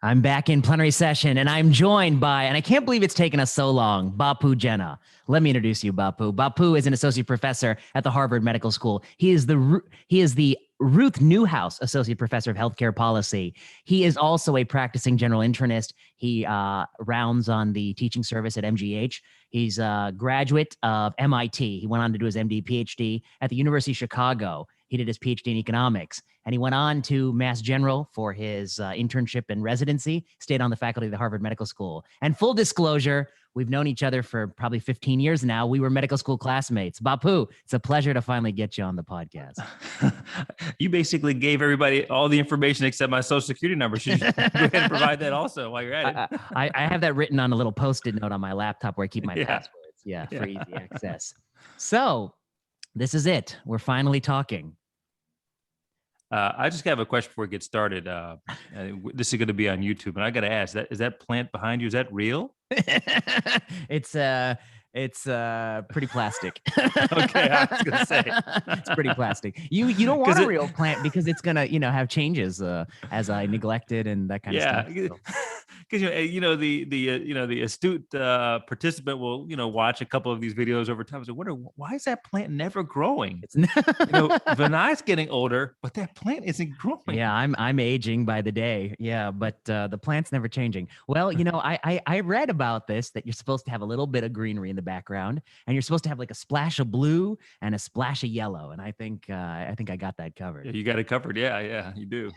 I'm back in plenary session, and I'm joined by, and I can't believe it's taken us so long, Bapu Jena. Let me introduce you, Bapu. Bapu is an associate professor at the Harvard Medical School. He is the Ruth Newhouse Associate Professor of Healthcare Policy. He is also a practicing general internist. He rounds on the teaching service at MGH. He's a graduate of MIT. He went on to do his MD, PhD at the University of Chicago. He did his PhD in economics, and he went on to Mass General for his internship and residency, stayed on the faculty of the Harvard Medical School. And full disclosure, we've known each other for probably 15 years now. We were medical school classmates. Bapu, it's a pleasure to finally get you on the podcast. You basically gave everybody all the information except my social security number. Should you go ahead and provide that also while you're at it? I have that written on a little Post-it note on my laptop where I keep my passwords. For easy access. So this is it. We're finally talking. I just have a question before we get started. This is going to be on YouTube, and I got to ask: is that plant behind you? Is that real? It's pretty plastic. Okay, I was going to say it's pretty plastic. You don't want a real plant because it's gonna have changes as I neglect it and that kind of stuff. Because the astute participant will watch a couple of these videos over time and say, wonder why is that plant never growing? Vinay's getting older, but that plant isn't growing. Yeah, I'm aging by the day. Yeah, but the plant's never changing. Well, I read about this, that you're supposed to have a little bit of greenery in the background, and you're supposed to have like a splash of blue and a splash of yellow. And I think I got that covered. Yeah, you got it covered. Yeah, you do.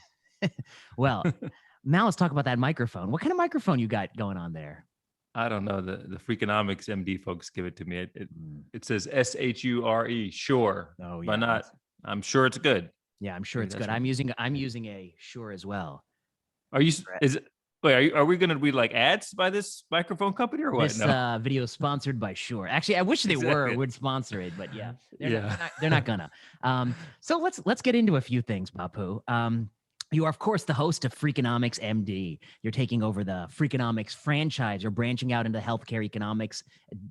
Well. Now let's talk about that microphone. What kind of microphone you got going on there? I don't know. The Freakonomics MD folks give it to me. It says SHURE, sure. Oh, yeah. But not. I'm sure it's good. Yeah, I'm sure it's good. I'm using a Shure as well. Are you? Are we going to be like ads by this microphone company or what? This video is sponsored by Shure. Actually, I wish they would sponsor it, but yeah, they're not gonna. So let's get into a few things, Bapu. You are, of course, the host of Freakonomics MD. You're taking over the Freakonomics franchise. You're branching out into the healthcare economics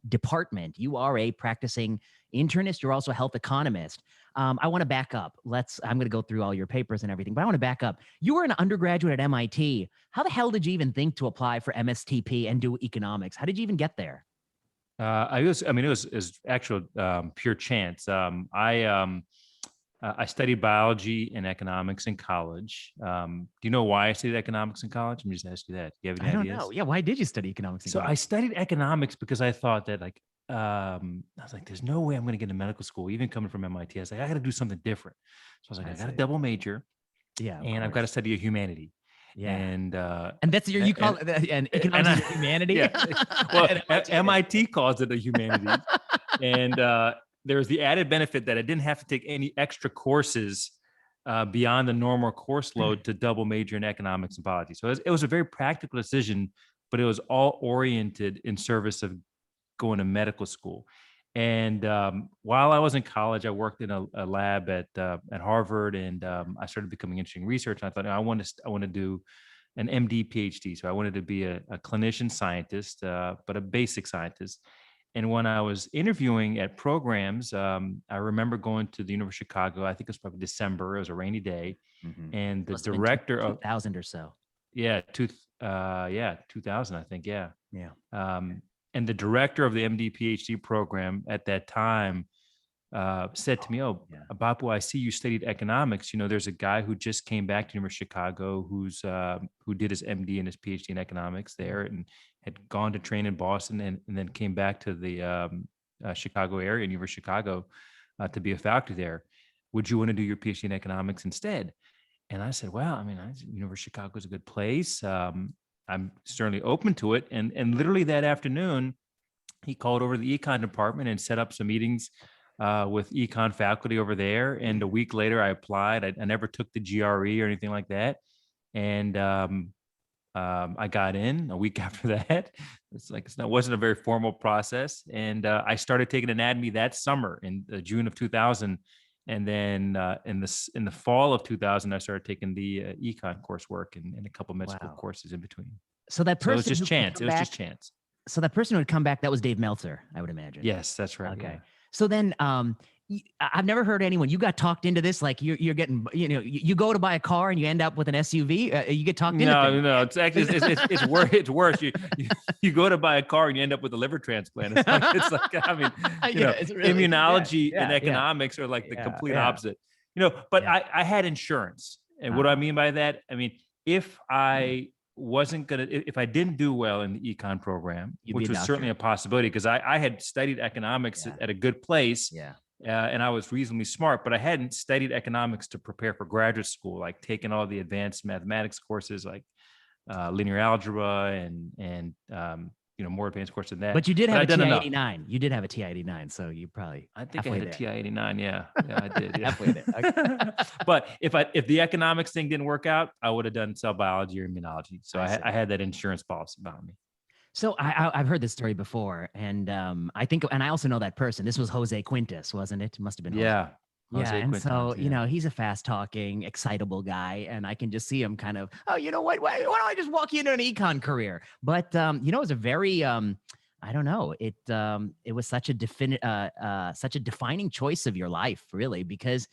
department. You are a practicing internist. You're also a health economist. I want to back up. I'm going to go through all your papers and everything, but I want to back up. You were an undergraduate at MIT. How the hell did you even think to apply for MSTP and do economics? How did you even get there? It was actual pure chance. I studied biology and economics in college. Do you know why I studied economics in college? Let me just ask you that. Do you have any ideas? I don't know. Yeah, why did you study economics in college? I studied economics because I thought that I was like, there's no way I'm going to get into medical school, even coming from MIT. I was like, I got to do something different. So I was like, I got a double major. Yeah. And I've got to study a humanity. Yeah. And that's you call it an economics of humanity? Yeah. Well, MIT calls it a humanity. And there was the added benefit that I didn't have to take any extra courses beyond the normal course load to double major in economics and policy. So it was a very practical decision, but it was all oriented in service of going to medical school. And while I was in college, I worked in a lab at Harvard, and I started becoming interested in research. And I thought, I want to do an MD PhD. So I wanted to be a clinician scientist, but a basic scientist. And when I was interviewing at programs, I remember going to the University of Chicago. I think it was probably December. It was a rainy day, and the director of 2000 or so. Yeah, 2000. I think. Yeah. And the director of the MD PhD program at that time said to me, Bapu, I see you studied economics. There's a guy who just came back to the University of Chicago who did his MD and his PhD in economics there and had gone to train in Boston and then came back to the Chicago area, University of Chicago, to be a faculty there. Would you want to do your PhD in economics instead? And I said, well, University of Chicago is a good place. I'm certainly open to it. And literally that afternoon, he called over the econ department and set up some meetings with econ faculty over there. And a week later, I applied. I never took the GRE or anything like that. And I got in a week after that. It wasn't a very formal process. And I started taking anatomy that summer in June of 2000. And then in the fall of 2000, I started taking the econ coursework and a couple med school courses in between. So that person, it was just chance. So that person who would come back, that was Dave Meltzer, I would imagine. Yes, that's right. Okay. Yeah. So then I've never heard anyone. You got talked into this, like you're getting, you go to buy a car and you end up with an SUV. You get talked into things. No. It's actually it's worse. It's worse. You go to buy a car and you end up with a liver transplant. It's like I mean, it's really, immunology and economics are like the complete opposite. But I had insurance, and what do I mean by that? I mean, if I if I didn't do well in the econ program, which was certainly a possibility, because I had studied economics at a good place. And I was reasonably smart, but I hadn't studied economics to prepare for graduate school, like taking all the advanced mathematics courses, like linear algebra and more advanced courses than that. But you did have a TI-89. You did have a TI-89, so you probably. I think I had a TI-89. Yeah, I did. Yeah. Halfway there. Okay. But if the economics thing didn't work out, I would have done cell biology or immunology. So I had that insurance policy behind me. So I've heard this story before, and I think, and I also know that person. This was Jose Quintas, wasn't it? It must have been. Yeah. Jose and Quintas, so he's a fast-talking, excitable guy, and I can just see him kind of, you know what? Why don't I just walk you into an econ career? But it was a very, I don't know. It was such a defining choice of your life, really, because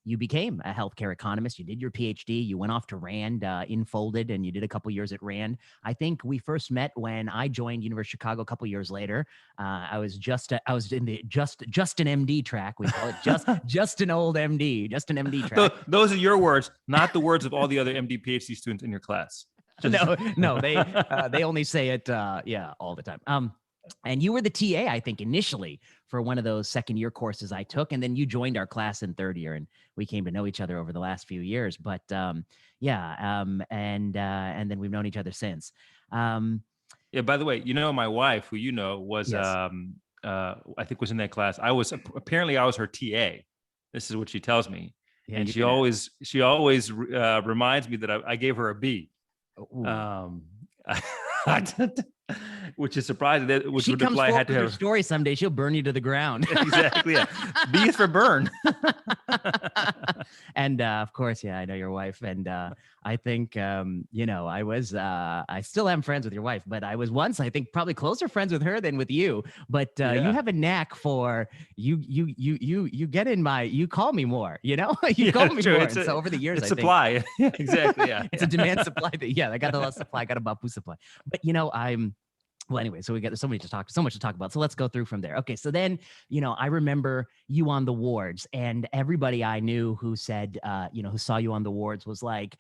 you became a healthcare economist. You did your PhD. You went off to Rand, Infolded, and you did a couple years at Rand. I think we first met when I joined University of Chicago a couple years later. I was in the just an MD track. We call it just an old MD, just an MD track. Those are your words, not the words of all the other MD PhD students in your class. No, they only say it, all the time. And you were the TA, I think, initially for one of those second-year courses I took, and then you joined our class in third year, and we came to know each other over the last few years. But and then we've known each other since. Yeah. By the way, my wife, who was I think was in that class. I was her TA. This is what she tells me, and she always reminds me that I gave her a B. Which is surprising. Which she would comes imply I had to have her story someday. She'll burn you to the ground. Exactly. Yeah. B is for burn. And of course, I know your wife, and I think I still am friends with your wife, but I was once, I think, probably closer friends with her than with you. But you have a knack for you get in you call me more. You call me more. So over the years, it's supply. Exactly. Yeah. It's a demand supply. I got the less supply. I got a Bapu supply. But well, anyway, so we got so much to talk about. So let's go through from there. Okay, so then, I remember you on the wards, and everybody I knew who said, who saw you on the wards was like,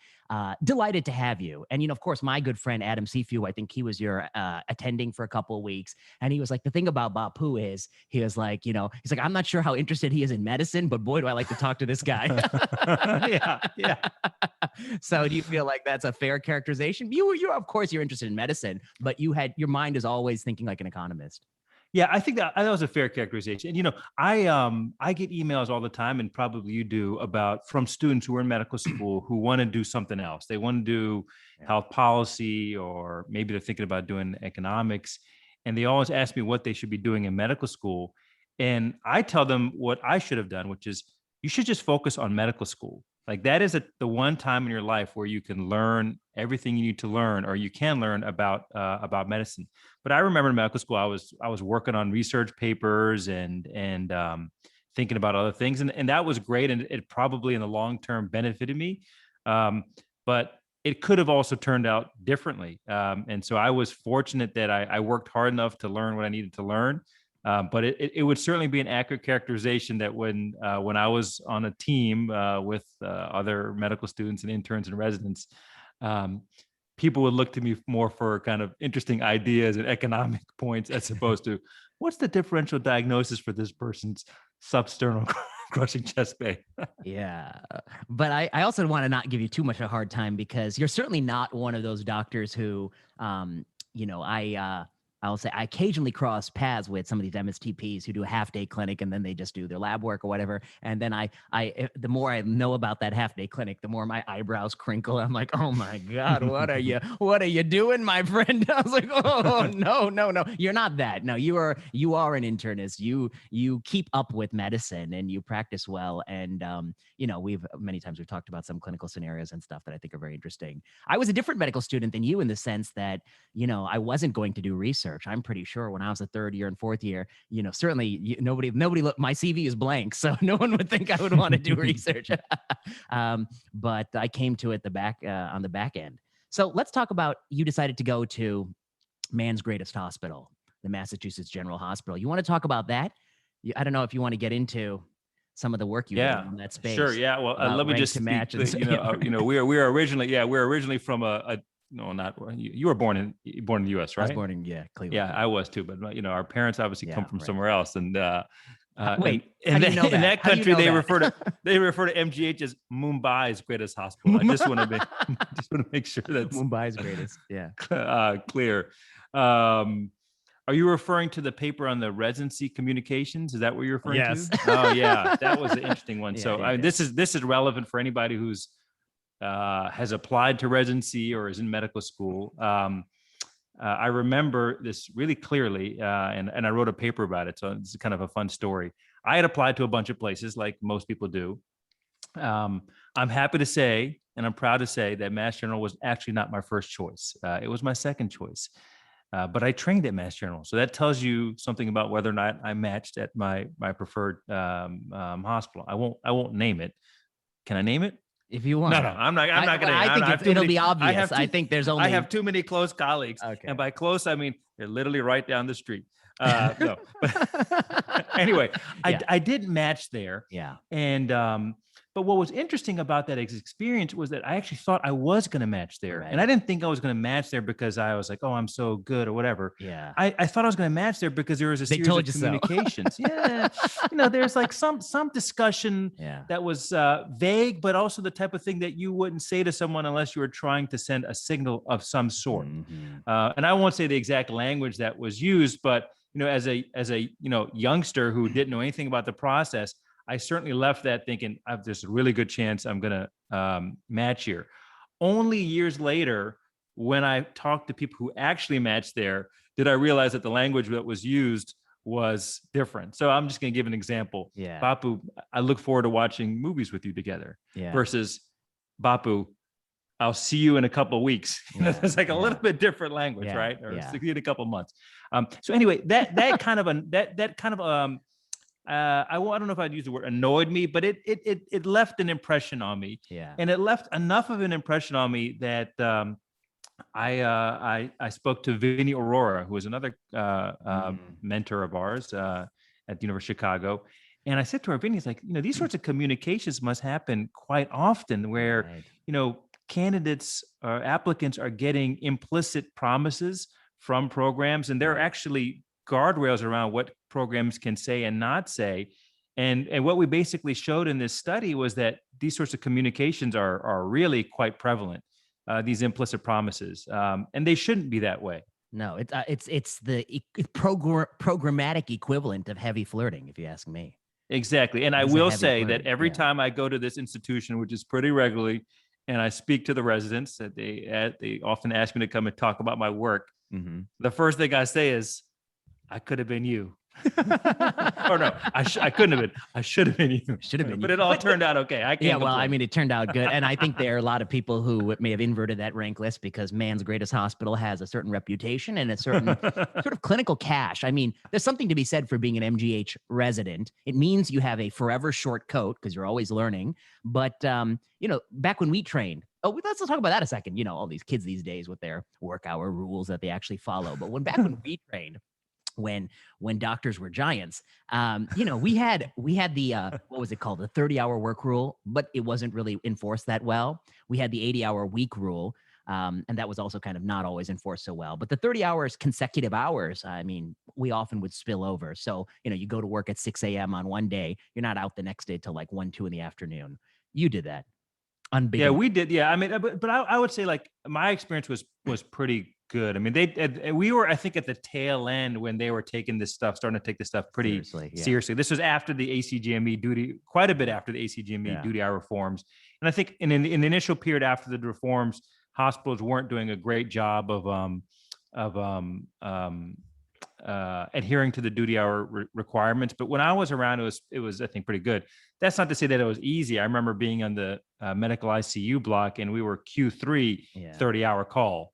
delighted to have you. And, of course, my good friend Adam Seafew, I think he was your attending for a couple of weeks, and he was like, the thing about Bapu is, he was like, he's like, I'm not sure how interested he is in medicine, but boy, do I like to talk to this guy. Yeah. So do you feel like that's a fair characterization? You of course, you're interested in medicine, but your mind is always thinking like an economist. Yeah, I think that was a fair characterization. And, I get emails all the time, and probably you do, from students who are in medical school who want to do something else. They want to do health policy, or maybe they're thinking about doing economics. And they always ask me what they should be doing in medical school. And I tell them what I should have done, which is you should just focus on medical school. Like that is the one time in your life where you can learn everything you need to learn, or you can learn about medicine. But I remember in medical school, I was working on research papers and thinking about other things, and that was great, and it probably in the long term benefited me. But it could have also turned out differently. And so I was fortunate that I worked hard enough to learn what I needed to learn. But it would certainly be an accurate characterization that when I was on a team with other medical students and interns and residents, people would look to me more for kind of interesting ideas and economic points, as opposed to what's the differential diagnosis for this person's substernal crushing chest pain. Yeah. But I also want to not give you too much of a hard time, because you're certainly not one of those doctors who, I'll say I occasionally cross paths with some of these MSTPs who do a half-day clinic and then they just do their lab work or whatever. And then the more I know about that half-day clinic, the more my eyebrows crinkle. I'm like, oh my God, what are you doing, my friend? I was like, oh no, you're not that. No, you are an internist. You keep up with medicine and you practice well. And many times we've talked about some clinical scenarios and stuff that I think are very interesting. I was a different medical student than you in the sense that, I wasn't going to do research. research. I'm pretty sure when I was a third year and fourth year, certainly nobody looked, my CV is blank. So no one would think I would want to do research. But I came to it on the back end. So let's talk about, you decided to go to man's greatest hospital, the Massachusetts General Hospital. You want to talk about that? I don't know if you want to get into some of the work you did in that space. Sure. Yeah. Well, let me just speak. We're originally from you were born in the U.S., right? I was born in Cleveland. Yeah, I was too. But our parents obviously come from somewhere else, and wait, in that country they refer to MGH as Mumbai's greatest hospital. I just want to make sure that's Mumbai's greatest. Yeah. Clear. Are you referring to the paper on the residency communications? Is that what you're referring to? Oh, yeah, that was an interesting one. This is relevant for anybody who's has applied to residency or is in medical school. I remember this really clearly, and I wrote a paper about it. So it's kind of a fun story. I had applied to a bunch of places, like most people do. I'm happy to say, and I'm proud to say, that Mass General was actually not my first choice. It was my second choice. But I trained at Mass General, so that tells you something about whether or not I matched at my preferred hospital. I won't name it. Can I name it? If you want. No, I'm not going to. I think it'll be obvious. I think there's only. I have too many close colleagues, and by close I mean they're literally right down the street. No, but anyway, I didn't match there. Yeah, and but what was interesting about that experience was that I actually thought I was going to match there. Right. And I didn't think I was going to match there because I was like, oh, I'm so good or whatever. Yeah. I thought I was going to match there because there was a series of communications. Yeah. There's like some discussion that was vague, but also the type of thing that you wouldn't say to someone unless you were trying to send a signal of some sort. Mm-hmm. And I won't say the exact language that was used, but as a youngster who didn't know anything about the process, I certainly left that thinking there's a really good chance I'm going to match here. Only years later, when I talked to people who actually matched there, did I realize that the language that was used was different. So I'm just going to give an example. Yeah. Bapu, I look forward to watching movies with you together. Yeah. Versus Bapu, I'll see you in a couple of weeks. It's like a little bit different language, right? Or see you in a couple of months. So anyway, that kind of I don't know if I'd use the word annoyed me, but it left an impression on me. Yeah. And it left enough of an impression on me that I spoke to Vinny Aurora, who is another mentor of ours at the University of Chicago. And I said to her, Vinny's like, these sorts of communications must happen quite often where, candidates or applicants are getting implicit promises from programs, and there are actually guardrails around what programs can say and not say. And what we basically showed in this study was that these sorts of communications are really quite prevalent, these implicit promises, and they shouldn't be that way. No, it's the programmatic equivalent of heavy flirting, if you ask me. Exactly. And I will say that every time I go to this institution, which is pretty regularly, and I speak to the residents, that they often ask me to come and talk about my work. Mm-hmm. The first thing I say is, I could have been you. Or no, I couldn't have been. I should have been you. Should have been. But it all turned out okay. I can't complain. I mean, it turned out good. And I think there are a lot of people who may have inverted that rank list because man's greatest hospital has a certain reputation and a certain sort of clinical cash. I mean, there's something to be said for being an MGH resident. It means you have a forever short coat because you're always learning. But, back when we trained, let's talk about that a second. All these kids these days with their work hour rules that they actually follow. But back when we trained, when doctors were giants, we had the what was it called, the 30-hour work rule, but it wasn't really enforced that well. We had the 80-hour week rule, and that was also kind of not always enforced so well. But the 30 hours consecutive hours, I mean, we often would spill over. So you go to work at 6 a.m. on one day, you're not out the next day till like 1, 2 in the afternoon. You did that. Yeah, we did. Yeah, I mean, but I would say like my experience was pretty good. I mean, we were, I think, at the tail end when they were starting to take this stuff pretty seriously. This was after the ACGME duty, quite a bit after the ACGME duty hour reforms. And I think in the initial period after the reforms, hospitals weren't doing a great job of adhering to the duty hour requirements. But when I was around, it was I think pretty good. That's not to say that it was easy. I remember being on the medical ICU block, and we were Q3, 30-hour call.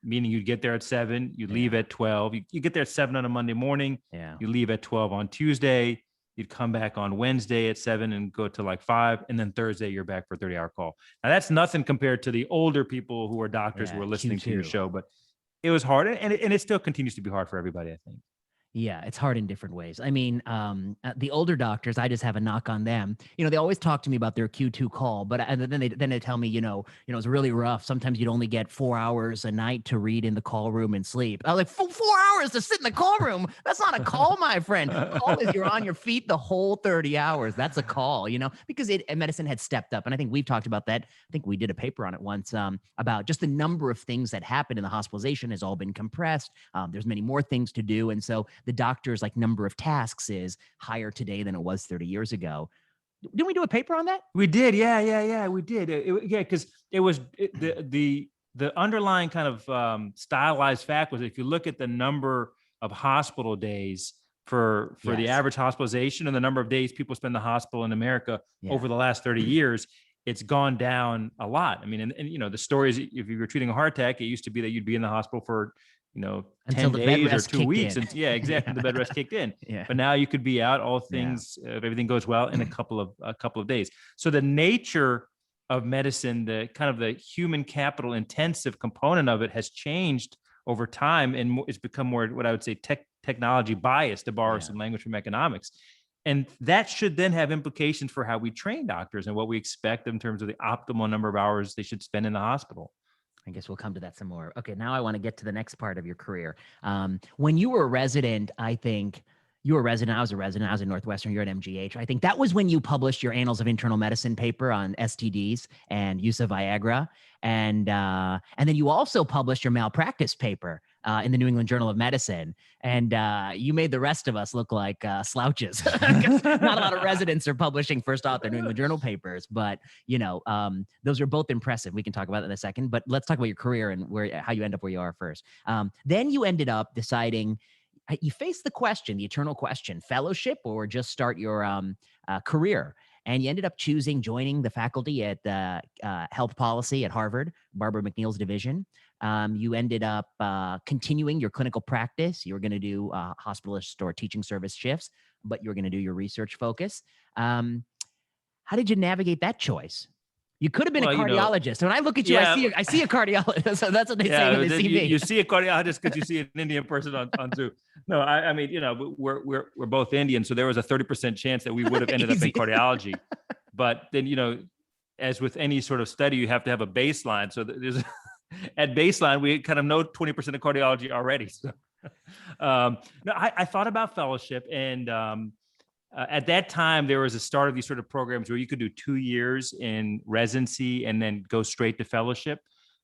Meaning you'd get there at 7, you leave at 12. You get there at 7 on a Monday morning. You leave at 12 on Tuesday. You'd come back on Wednesday at 7 and go to like 5, and then Thursday you're back for a 30-hour call. Now that's nothing compared to the older people who are doctors who are listening to your show, but it was hard, and it still continues to be hard for everybody, I think. Yeah, it's hard in different ways. I mean, the older doctors, I just have a knock on them. They always talk to me about their Q2 call, but then they tell me, it's really rough. Sometimes you'd only get 4 hours a night to read in the call room and sleep. I was like, 4 hours to sit in the call room? That's not a call, my friend. Call is you're on your feet the whole 30 hours. That's a call, because medicine had stepped up. And I think we've talked about that. I think we did a paper on it once about just the number of things that happen in the hospitalization has all been compressed. There's many more things to do. And so the doctor's number of tasks is higher today than it was 30 years ago. Didn't we do a paper on that? We did. Yeah, we did. Because it was the underlying kind of stylized fact was if you look at the number of hospital days for the average hospitalization and the number of days people spend in the hospital in America over the last 30 years, it's gone down a lot. I mean, and the story is if you were treating a heart attack, it used to be that you'd be in the hospital for 10 days or 2 weeks. And exactly. The bed rest kicked in. But now you could be out all things, if everything goes well, in a couple of days. So the nature of medicine, the kind of the human capital intensive component of it has changed over time. And it's become more what I would say technology biased, to borrow some language from economics. And that should then have implications for how we train doctors and what we expect in terms of the optimal number of hours they should spend in the hospital. I guess we'll come to that some more. Okay, now I want to get to the next part of your career. When you were a resident, I think you were a resident. I was a resident. I was at Northwestern. You're at MGH. I think that was when you published your Annals of Internal Medicine paper on STDs and use of Viagra. And then you also published your malpractice paper in the New England Journal of Medicine. And you made the rest of us look like slouches. Not a lot of residents are publishing first author New England Journal papers, but those are both impressive. We can talk about that in a second, but let's talk about your career and how you end up where you are first. Then you ended up deciding, you faced the eternal question, fellowship or just start your career. And you ended up joining the faculty at health policy at Harvard, Barbara McNeil's division. You ended up continuing your clinical practice. You were going to do hospitalist or teaching service shifts, but you were going to do your research focus. How did you navigate that choice? You could have been a cardiologist. When I look at you, I see a cardiologist. So that's what they say when they see me. You see a cardiologist because you see an Indian person on Zoom. No, I mean, we're both Indian, so there was a 30% chance that we would have ended up in cardiology. But then, as with any sort of study, you have to have a baseline. So there's at baseline, we kind of know 20% of cardiology already. So, I thought about fellowship, and at that time, there was a start of these sort of programs where you could do 2 years in residency and then go straight to fellowship.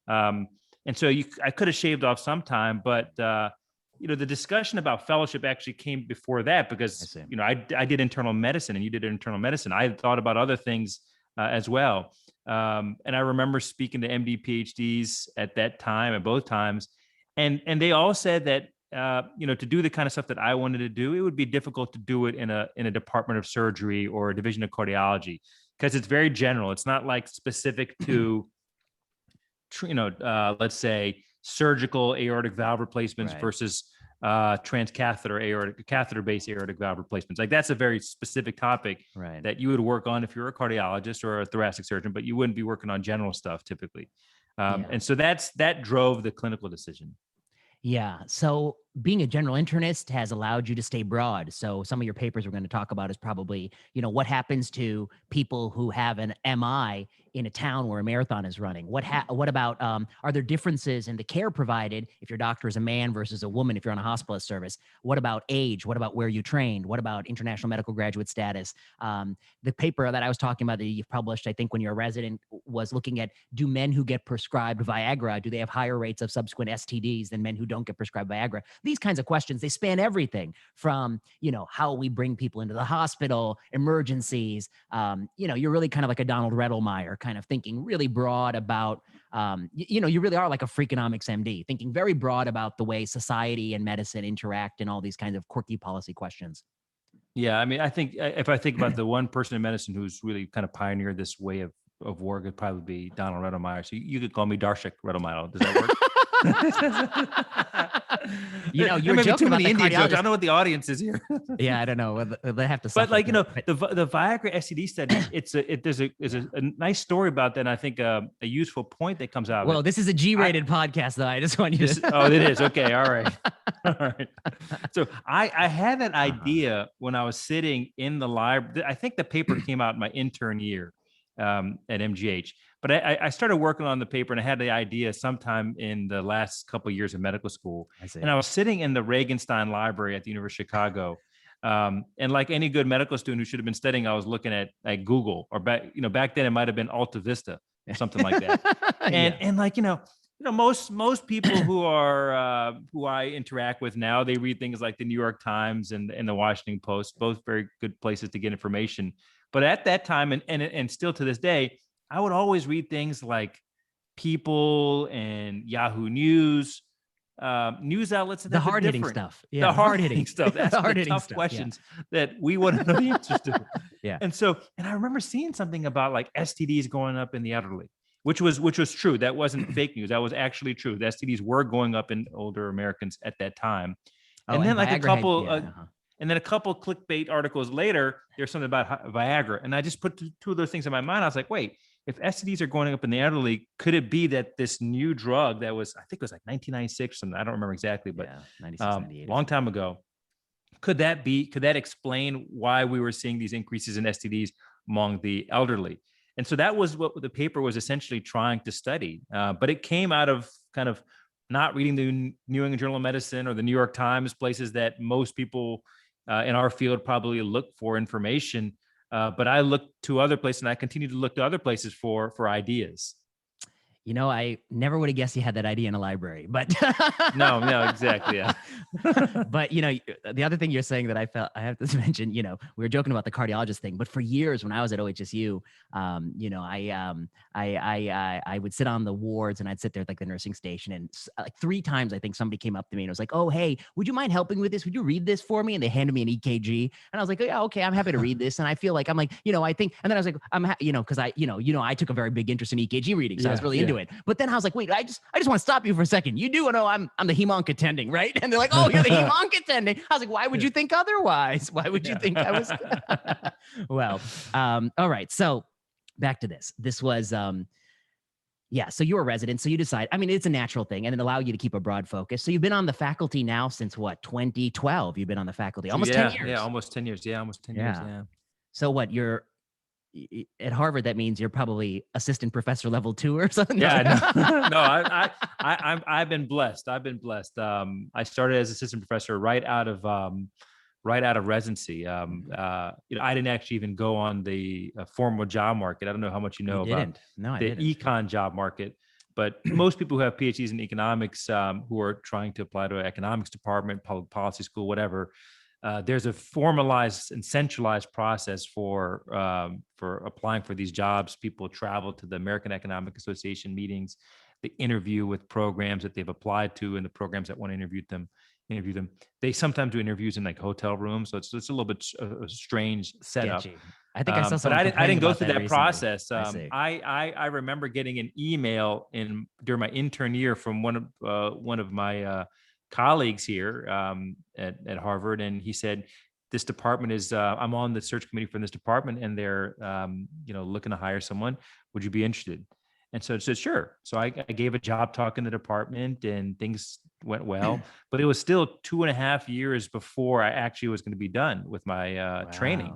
And so I could have shaved off some time, but the discussion about fellowship actually came before that because, I did internal medicine and you did internal medicine. I had thought about other things as well. And I remember speaking to MD PhDs at that time, at both times, and they all said that, to do the kind of stuff that I wanted to do, it would be difficult to do it in a department of surgery or a division of cardiology because it's very general. It's not like specific to, let's say surgical aortic valve replacements versus catheter-based aortic valve replacements. Like that's a very specific topic that you would work on if you're a cardiologist or a thoracic surgeon, but you wouldn't be working on general stuff typically. And so that drove the clinical decision. Yeah. So being a general internist has allowed you to stay broad. So some of your papers we're going to talk about is probably, what happens to people who have an MI in a town where a marathon is running? What about, are there differences in the care provided if your doctor is a man versus a woman if you're on a hospitalist service? What about age? What about where you trained? What about international medical graduate status? The paper that I was talking about that you've published, I think when you're a resident, was looking at, do men who get prescribed Viagra, do they have higher rates of subsequent STDs than men who don't get prescribed Viagra? These kinds of questions, they span everything from, how we bring people into the hospital, emergencies. You're really kind of like a Donald Redelmeyer, kind of thinking really broad about, you really are like a Freakonomics MD, thinking very broad about the way society and medicine interact and all these kinds of quirky policy questions. Yeah, I mean, I think if I think about the one person in medicine who's really kind of pioneered this way of work, it'd probably be Donald Redelmeyer. So you could call me Darshak Redelmeyer. Does that work? You're joking too about many the Indian jokes. I cardiologist. don't know what the audience is here. Yeah, I don't know. They have to. But like the Viagra STD study, there's a nice story about that. And I think a useful point that comes out of it. Well, this is a G-rated podcast, though. I just want you to. Oh, it is. Okay. All right. All right. So I had that idea when I was sitting in the library. I think the paper came out in my intern year at MGH. But I started working on the paper and I had the idea sometime in the last couple of years of medical school. And I was sitting in the Regenstein Library at the University of Chicago. And like any good medical student who should have been studying, I was looking at Google, or back then it might have been Alta Vista, something like that. And like, most people who I interact with now, they read things like the New York Times and the Washington Post, both very good places to get information. But at that time, and still to this day, I would always read things like People and Yahoo News, news outlets. The hard-hitting stuff. Yeah, the hard-hitting stuff. That's the tough stuff, questions that we want to know the answers to. Yeah. And I remember seeing something about like STDs going up in the elderly, which was true. That wasn't fake news. That was actually true. The STDs were going up in older Americans at that time. And then like a couple and then a couple clickbait articles later, there's something about Viagra. And I just put two of those things in my mind. I was like, wait, if STDs are going up in the elderly, could it be that this new drug that was, I think it was like 1996, and I don't remember exactly, but 96, 98, long time ago, could that explain why we were seeing these increases in STDs among the elderly? And so that was what the paper was essentially trying to study. But it came out of kind of not reading the New England Journal of Medicine or the New York Times, places that most people in our field probably look for information. But I looked to other places, and I continue to look to other places for ideas. I never would have guessed you had that idea in a library, but no, exactly. Yeah. But the other thing you're saying that I have to mention, we were joking about the cardiologist thing, but for years when I was at OHSU, I would sit on the wards and I'd sit there at like the nursing station, and like 3 times I think somebody came up to me and was like, "Oh, hey, would you mind helping with this? Would you read this for me?" And they handed me an EKG, and I was like, "Oh, yeah, okay, I'm happy to read this." And I feel like I think, and then I was like, because I took a very big interest in EKG reading, so I was really into it. But then I was like, wait, I just want to stop you for a second. You do know I'm the hemonc attending, right? And they're like, "Oh, you're the hemonc attending." I was like, why would you think otherwise? Why would you think I was? Well, all right. So back to this. This was, so you're a resident. So you decide, it's a natural thing, and it allowed you to keep a broad focus. So you've been on the faculty now since what, 2012? You've been on the faculty almost 10 years. Yeah, almost 10 years. Yeah, almost 10 years. Yeah. So what, you're at Harvard, that means you're probably assistant professor level 2 or something. Yeah, no, I've been blessed. I started as assistant professor right out of residency. I didn't actually even go on the formal job market. I don't know how much you know about the econ job market, but most people who have PhDs in economics, who are trying to apply to an economics department, public policy school, whatever, there's a formalized and centralized process for applying for these jobs. People travel to the American Economic Association meetings. They interview with programs that they've applied to and the programs that want to interview them. They sometimes do interviews in like hotel rooms, so it's a little bit a strange setup. Sketchy. I think I saw something. But I didn't go through that recently. process. I remember getting an email during my intern year from one of my colleagues here at Harvard, and he said, "This department is I'm on the search committee for this department, and they're looking to hire someone. Would you be interested?" And so I said, "Sure." So I gave a job talk in the department, and things went well. But it was still 2.5 years before I actually was going to be done with my training.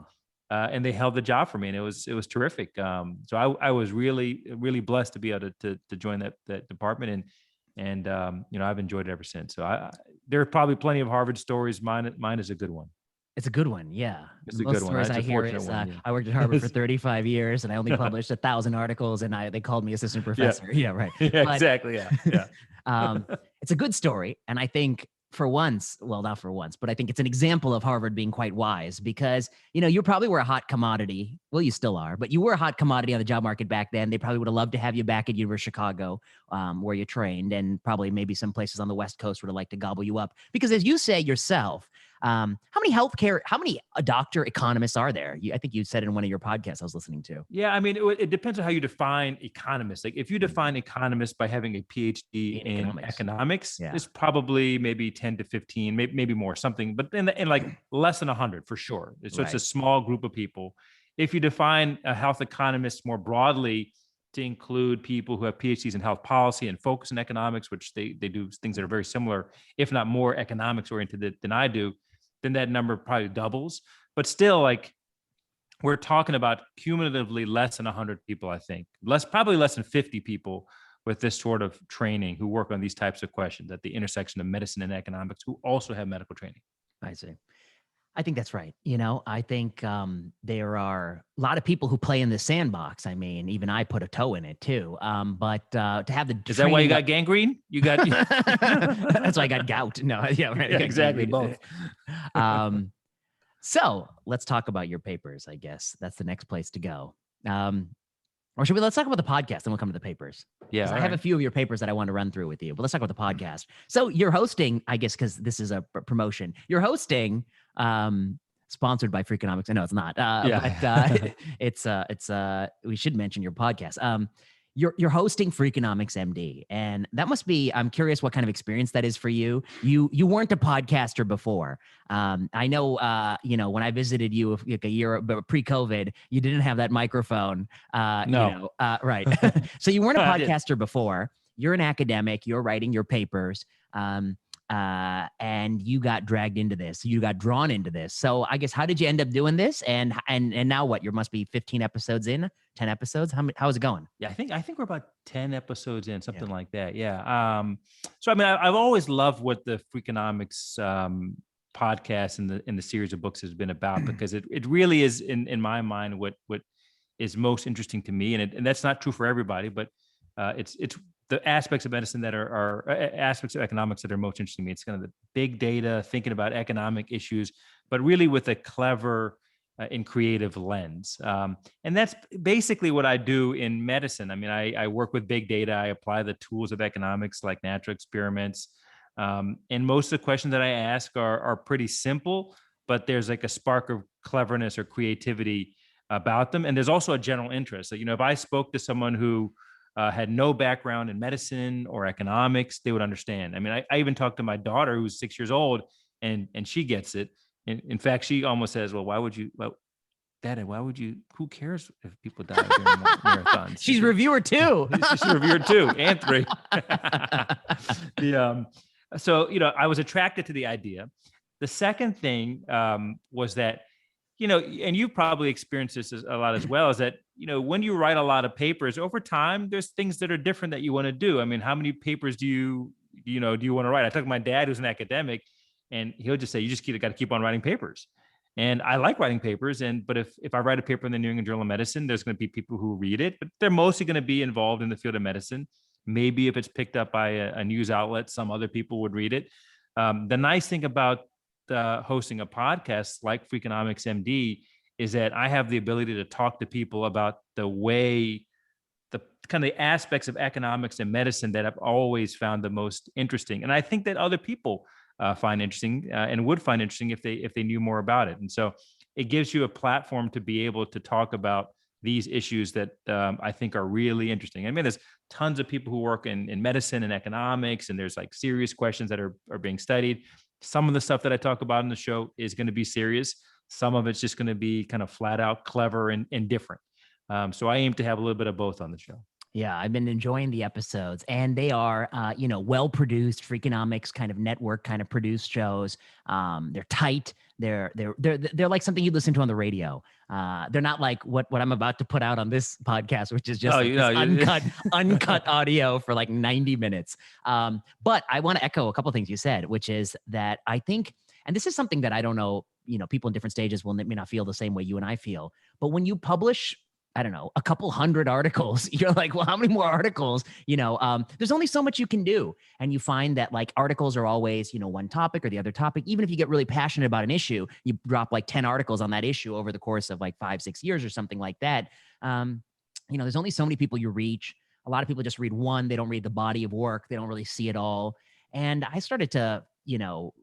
And they held the job for me, and it was terrific. So I was really, really blessed to be able to join that department, and I've enjoyed it ever since. So there are probably plenty of Harvard stories. Mine is a good one. It's a good one. Yeah. It's a good one. I hear is I worked at Harvard for 35 years, and I only published 1,000 articles, and they called me assistant professor. Yeah, right. Yeah, exactly. Yeah. It's a good story. And I think for once, well, not for once, but I think it's an example of Harvard being quite wise because, you probably were a hot commodity. Well, you still are, but you were a hot commodity on the job market back then. They probably would have loved to have you back at University of Chicago, where you trained, and probably maybe some places on the West Coast would have liked to gobble you up. Because as you say yourself, how many doctor economists are there? I think you said in one of your podcasts I was listening to. Yeah, I mean, it depends on how you define economist. Like if you define economist by having a PhD in economics, it's probably maybe 10 to 15, maybe more, something, but in like less than 100 for sure. So it's a small group of people. If you define a health economist more broadly to include people who have PhDs in health policy and focus in economics, which they do things that are very similar, if not more economics oriented than I do, then that number probably doubles. But still, like, we're talking about cumulatively less than 100 people, I think. Probably less than 50 people with this sort of training who work on these types of questions at the intersection of medicine and economics who also have medical training. I see. I think that's right. I think there are a lot of people who play in the sandbox. I mean, even I put a toe in it too. But to have the is that why you got gangrene? You got that's why I got gout. No, yeah, right. Yeah, exactly, both. So let's talk about your papers. I guess that's the next place to go. Or let's talk about the podcast, then we'll come to the papers. Yeah, I have a few of your papers that I want to run through with you, but let's talk about the podcast. So you're hosting, I guess, because this is a promotion. You're hosting, sponsored by Freakonomics. I know it's not. But it's we should mention your podcast. You're hosting Freakonomics MD, and that must be, I'm curious what kind of experience that is for you. You weren't a podcaster before. I know, when I visited you like a year pre-COVID, you didn't have that microphone. No. Right. So you weren't a podcaster before. You're an academic. You're writing your papers. And you got dragged into this. You got drawn into this. So I guess, how did you end up doing this? And now what? You must be 15 episodes in, 10 episodes. How is it going? Yeah, I think we're about 10 episodes in, something like that. Yeah. So I mean, I've always loved what the Freakonomics podcast and the series of books has been about, because it really is in my mind what is most interesting to me, and that's not true for everybody, but it's the aspects of medicine that are aspects of economics that are most interesting to me. It's kind of the big data, thinking about economic issues, but really with a clever and creative lens. And that's basically what I do in medicine. I mean, I work with big data. I apply the tools of economics like natural experiments. And most of the questions that I ask are pretty simple, but there's like a spark of cleverness or creativity about them. And there's also a general interest. So, if I spoke to someone who had no background in medicine or economics, they would understand. I mean, I even talked to my daughter who's 6 years old, and she gets it. In fact, she almost says, well, Dad, who cares if people die during marathons? She's a reviewer too. She's a reviewer too, and 3. So, I was attracted to the idea. The second thing was that, and you probably experienced this a lot as well, is that, when you write a lot of papers over time, there's things that are different that you want to do. I mean, how many papers do you want to write? I talked to my dad, who's an academic, and he'll just say, you just got to keep on writing papers. And I like writing papers. But if I write a paper in the New England Journal of Medicine, there's going to be people who read it, but they're mostly going to be involved in the field of medicine. Maybe if it's picked up by a news outlet, some other people would read it. The nice thing about hosting a podcast like Freakonomics MD is that I have the ability to talk to people about the kind of the aspects of economics and medicine that I've always found the most interesting. And I think that other people find interesting and would find interesting if they knew more about it. And so it gives you a platform to be able to talk about these issues that I think are really interesting. I mean, there's tons of people who work in medicine and economics, and there's like serious questions that are being studied. Some of the stuff that I talk about in the show is going to be serious. Some of it's just going to be kind of flat out clever and different. So I aim to have a little bit of both on the show. Yeah, I've been enjoying the episodes, and they are, well-produced, Freakonomics kind of network kind of produced shows. They're tight. They're like something you listen to on the radio. They're not like what I'm about to put out on this podcast, which is just uncut audio for like 90 minutes. But I want to echo a couple of things you said, which is that I think, and this is something that I don't know, people in different stages may not feel the same way you and I feel, but when you publish I don't know, a couple hundred articles. You're like, well, how many more articles? There's only so much you can do. And you find that like articles are always, one topic or the other topic. Even if you get really passionate about an issue, you drop like 10 articles on that issue over the course of like 5-6 years or something like that. There's only so many people you reach. A lot of people just read one. They don't read the body of work. They don't really see it all. And I started to,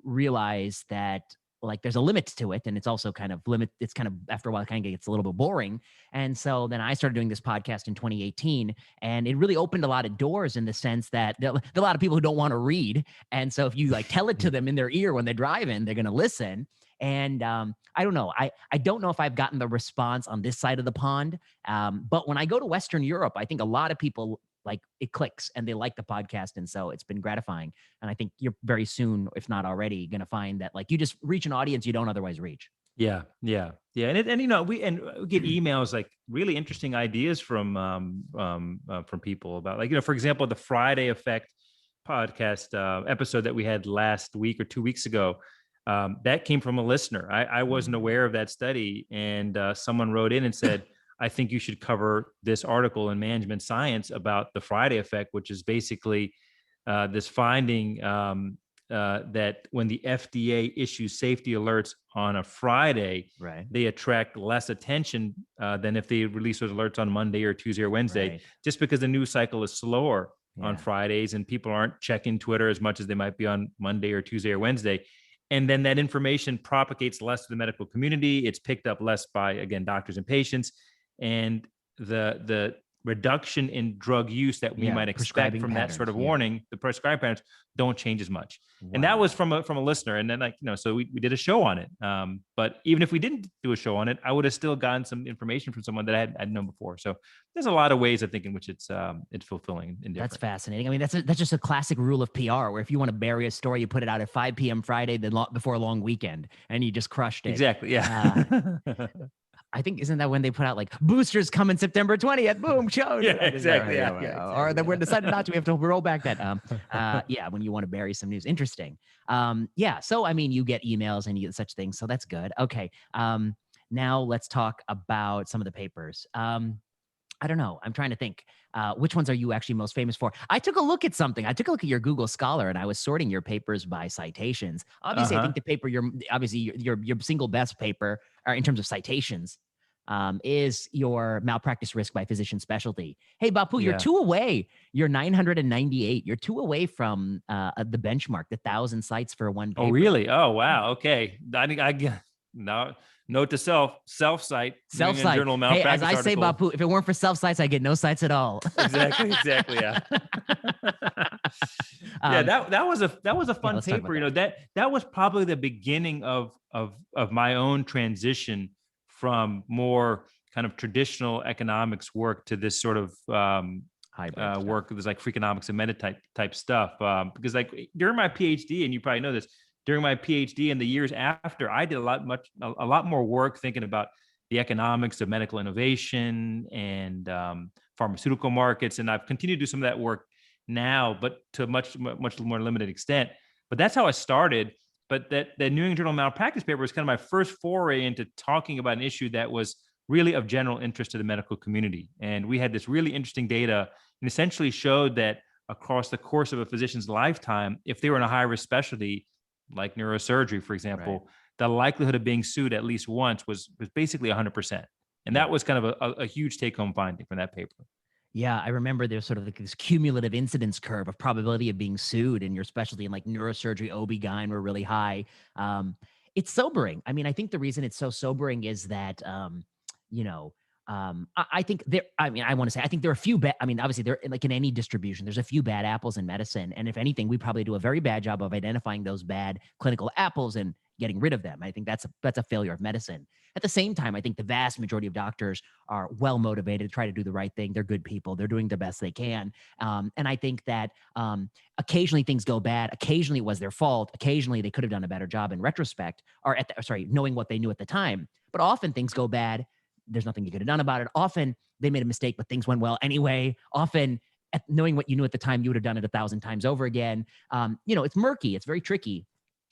realize that like there's a limit to it. And it's also it's kind of after a while, it kind of gets a little bit boring. And so then I started doing this podcast in 2018, and it really opened a lot of doors in the sense that there are a lot of people who don't want to read. And so if you like tell it to them in their ear when they're driving, they're going to listen. And I don't know. I don't know if I've gotten the response on this side of the pond. But when I go to Western Europe, I think a lot of people like it clicks and they like the podcast. And so it's been gratifying. And I think you're very soon, if not already, going to find that like you just reach an audience you don't otherwise reach. Yeah. And we get emails like really interesting ideas from people about like, for example, the Friday Effect podcast episode that we had last week or 2 weeks ago. That came from a listener. I wasn't aware of that study, and someone wrote in and said, I think you should cover this article in Management Science about the Friday effect, which is basically this finding that when the FDA issues safety alerts on a Friday, right, they attract less attention than if they release those alerts on Monday or Tuesday or Wednesday, right, just because the news cycle is slower on Fridays and people aren't checking Twitter as much as they might be on Monday or Tuesday or Wednesday. And then that information propagates less to the medical community. It's picked up less by, again, doctors and patients. And the reduction in drug use that we might expect from that sort of warning, the prescribed patterns don't change as much. Wow. And that was from a listener. And then so we did a show on it. But even if we didn't do a show on it, I would have still gotten some information from someone that I'd known before. So there's a lot of ways I think in which it's fulfilling and different. That's fascinating. I mean, that's just a classic rule of PR where if you want to bury a story, you put it out at 5 p.m. Friday, before a long weekend, and you just crushed it. Exactly. Yeah. I think, isn't that when they put out like boosters coming September 20th? Boom, show. Yeah, exactly. Yeah. Or that we're decided not to. We have to roll back that. When you want to bury some news. Interesting. So, I mean, you get emails and you get such things. So that's good. Okay. Now let's talk about some of the papers. I don't know. I'm trying to think. Which ones are you actually most famous for? I took a look at something. I took a look at your Google Scholar, and I was sorting your papers by citations. Obviously, I think the paper your single best paper, in terms of citations, is your malpractice risk by physician specialty. Hey, Bapu, you're 2 away. You're 998. You're 2 away from the benchmark, the 1,000 sites for one paper. Oh, really? Oh, wow. Okay. Note to self site. Journal malpractice. Hey, as I say, Bapu, if it weren't for self sites, I get no sites at all. Exactly. Yeah. That was a fun paper. That was probably the beginning of my own transition from more kind of traditional economics work to this sort of hybrid work. There's like Freakonomics and meta type stuff. Because like during my PhD, and you probably know this, during my PhD and the years after, I did a lot more work thinking about the economics of medical innovation and pharmaceutical markets. And I've continued to do some of that work now, but to a much more limited extent. But that's how I started. But that New England Journal Malpractice paper was kind of my first foray into talking about an issue that was really of general interest to the medical community. And we had this really interesting data and essentially showed that across the course of a physician's lifetime, if they were in a high-risk specialty, like neurosurgery, for example, right, the likelihood of being sued at least once was basically 100%. And that was kind of a huge take-home finding from that paper. Yeah, I remember there's sort of like this cumulative incidence curve of probability of being sued in your specialty, and like neurosurgery, OB-GYN were really high. It's sobering. I mean, I think the reason it's so sobering is that, I think I think there are a few bad, obviously there, like in any distribution, there's a few bad apples in medicine. And if anything, we probably do a very bad job of identifying those bad clinical apples and getting rid of them. I think that's a failure of medicine. At the same time, I think the vast majority of doctors are well motivated to try to do the right thing. They're good people. They're doing the best they can. And I think that occasionally things go bad. Occasionally it was their fault. Occasionally they could have done a better job in retrospect, or knowing what they knew at the time. But often things go bad. There's nothing you could have done about it. Often they made a mistake, but things went well anyway. Often knowing what you knew at the time, you would have done it 1,000 times over again. It's murky. It's very tricky.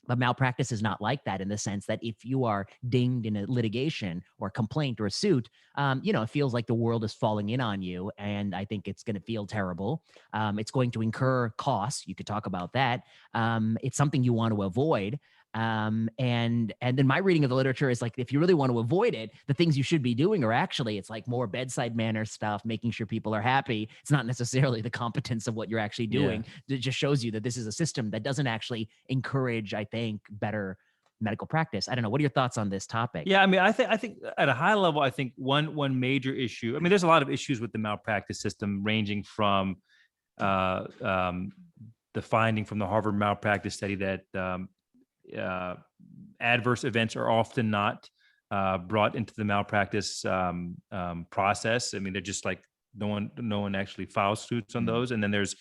But malpractice is not like that, in the sense that if you are dinged in a litigation or a complaint or a suit, it feels like the world is falling in on you. And I think it's going to feel terrible. It's going to incur costs. You could talk about that. It's something you want to avoid. And then my reading of the literature is like, if you really want to avoid it, the things you should be doing are actually, it's like more bedside manner stuff, making sure people are happy. It's not necessarily the competence of what you're actually doing. It just shows you that this is a system that doesn't actually encourage, I think, better medical practice. I don't know. What are your thoughts on this topic? Yeah, I mean, I think at a high level, I think one major issue. I mean, there's a lot of issues with the malpractice system, ranging from the finding from the Harvard malpractice study that adverse events are often not brought into the malpractice process. I mean, they're just like no one actually files suits on those. And then there's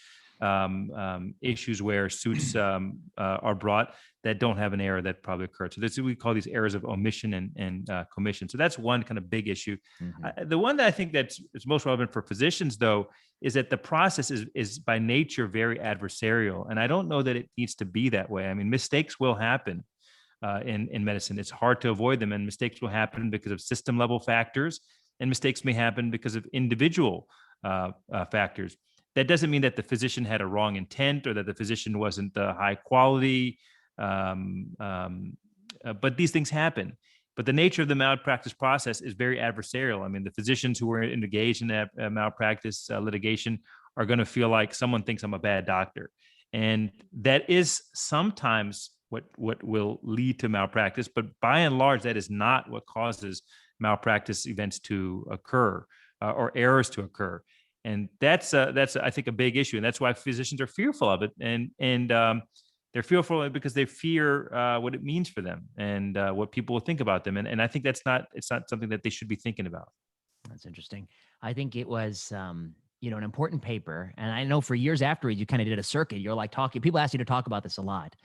issues where suits are brought that don't have an error that probably occurred. So we call these errors of omission and commission. So that's one kind of big issue. The one that I think is most relevant for physicians, though, is that the process is by nature very adversarial. And I don't know that it needs to be that way. I mean, mistakes will happen in medicine. It's hard to avoid them, and mistakes will happen because of system level factors, and mistakes may happen because of individual factors. That doesn't mean that the physician had a wrong intent or that the physician wasn't high quality, but these things happen. But the nature of the malpractice process is very adversarial. I mean, the physicians who are engaged in that malpractice litigation are going to feel like someone thinks I'm a bad doctor. And that is sometimes what will lead to malpractice. But by and large, that is not what causes malpractice events to occur or errors to occur. And that's I think a big issue. And that's why physicians are fearful of it. And they're fearful because they fear what it means for them and what people will think about them. And I think it's not something that they should be thinking about. That's interesting. I think it was, an important paper. And I know for years afterwards, you kind of did a circuit. You're like people ask you to talk about this a lot.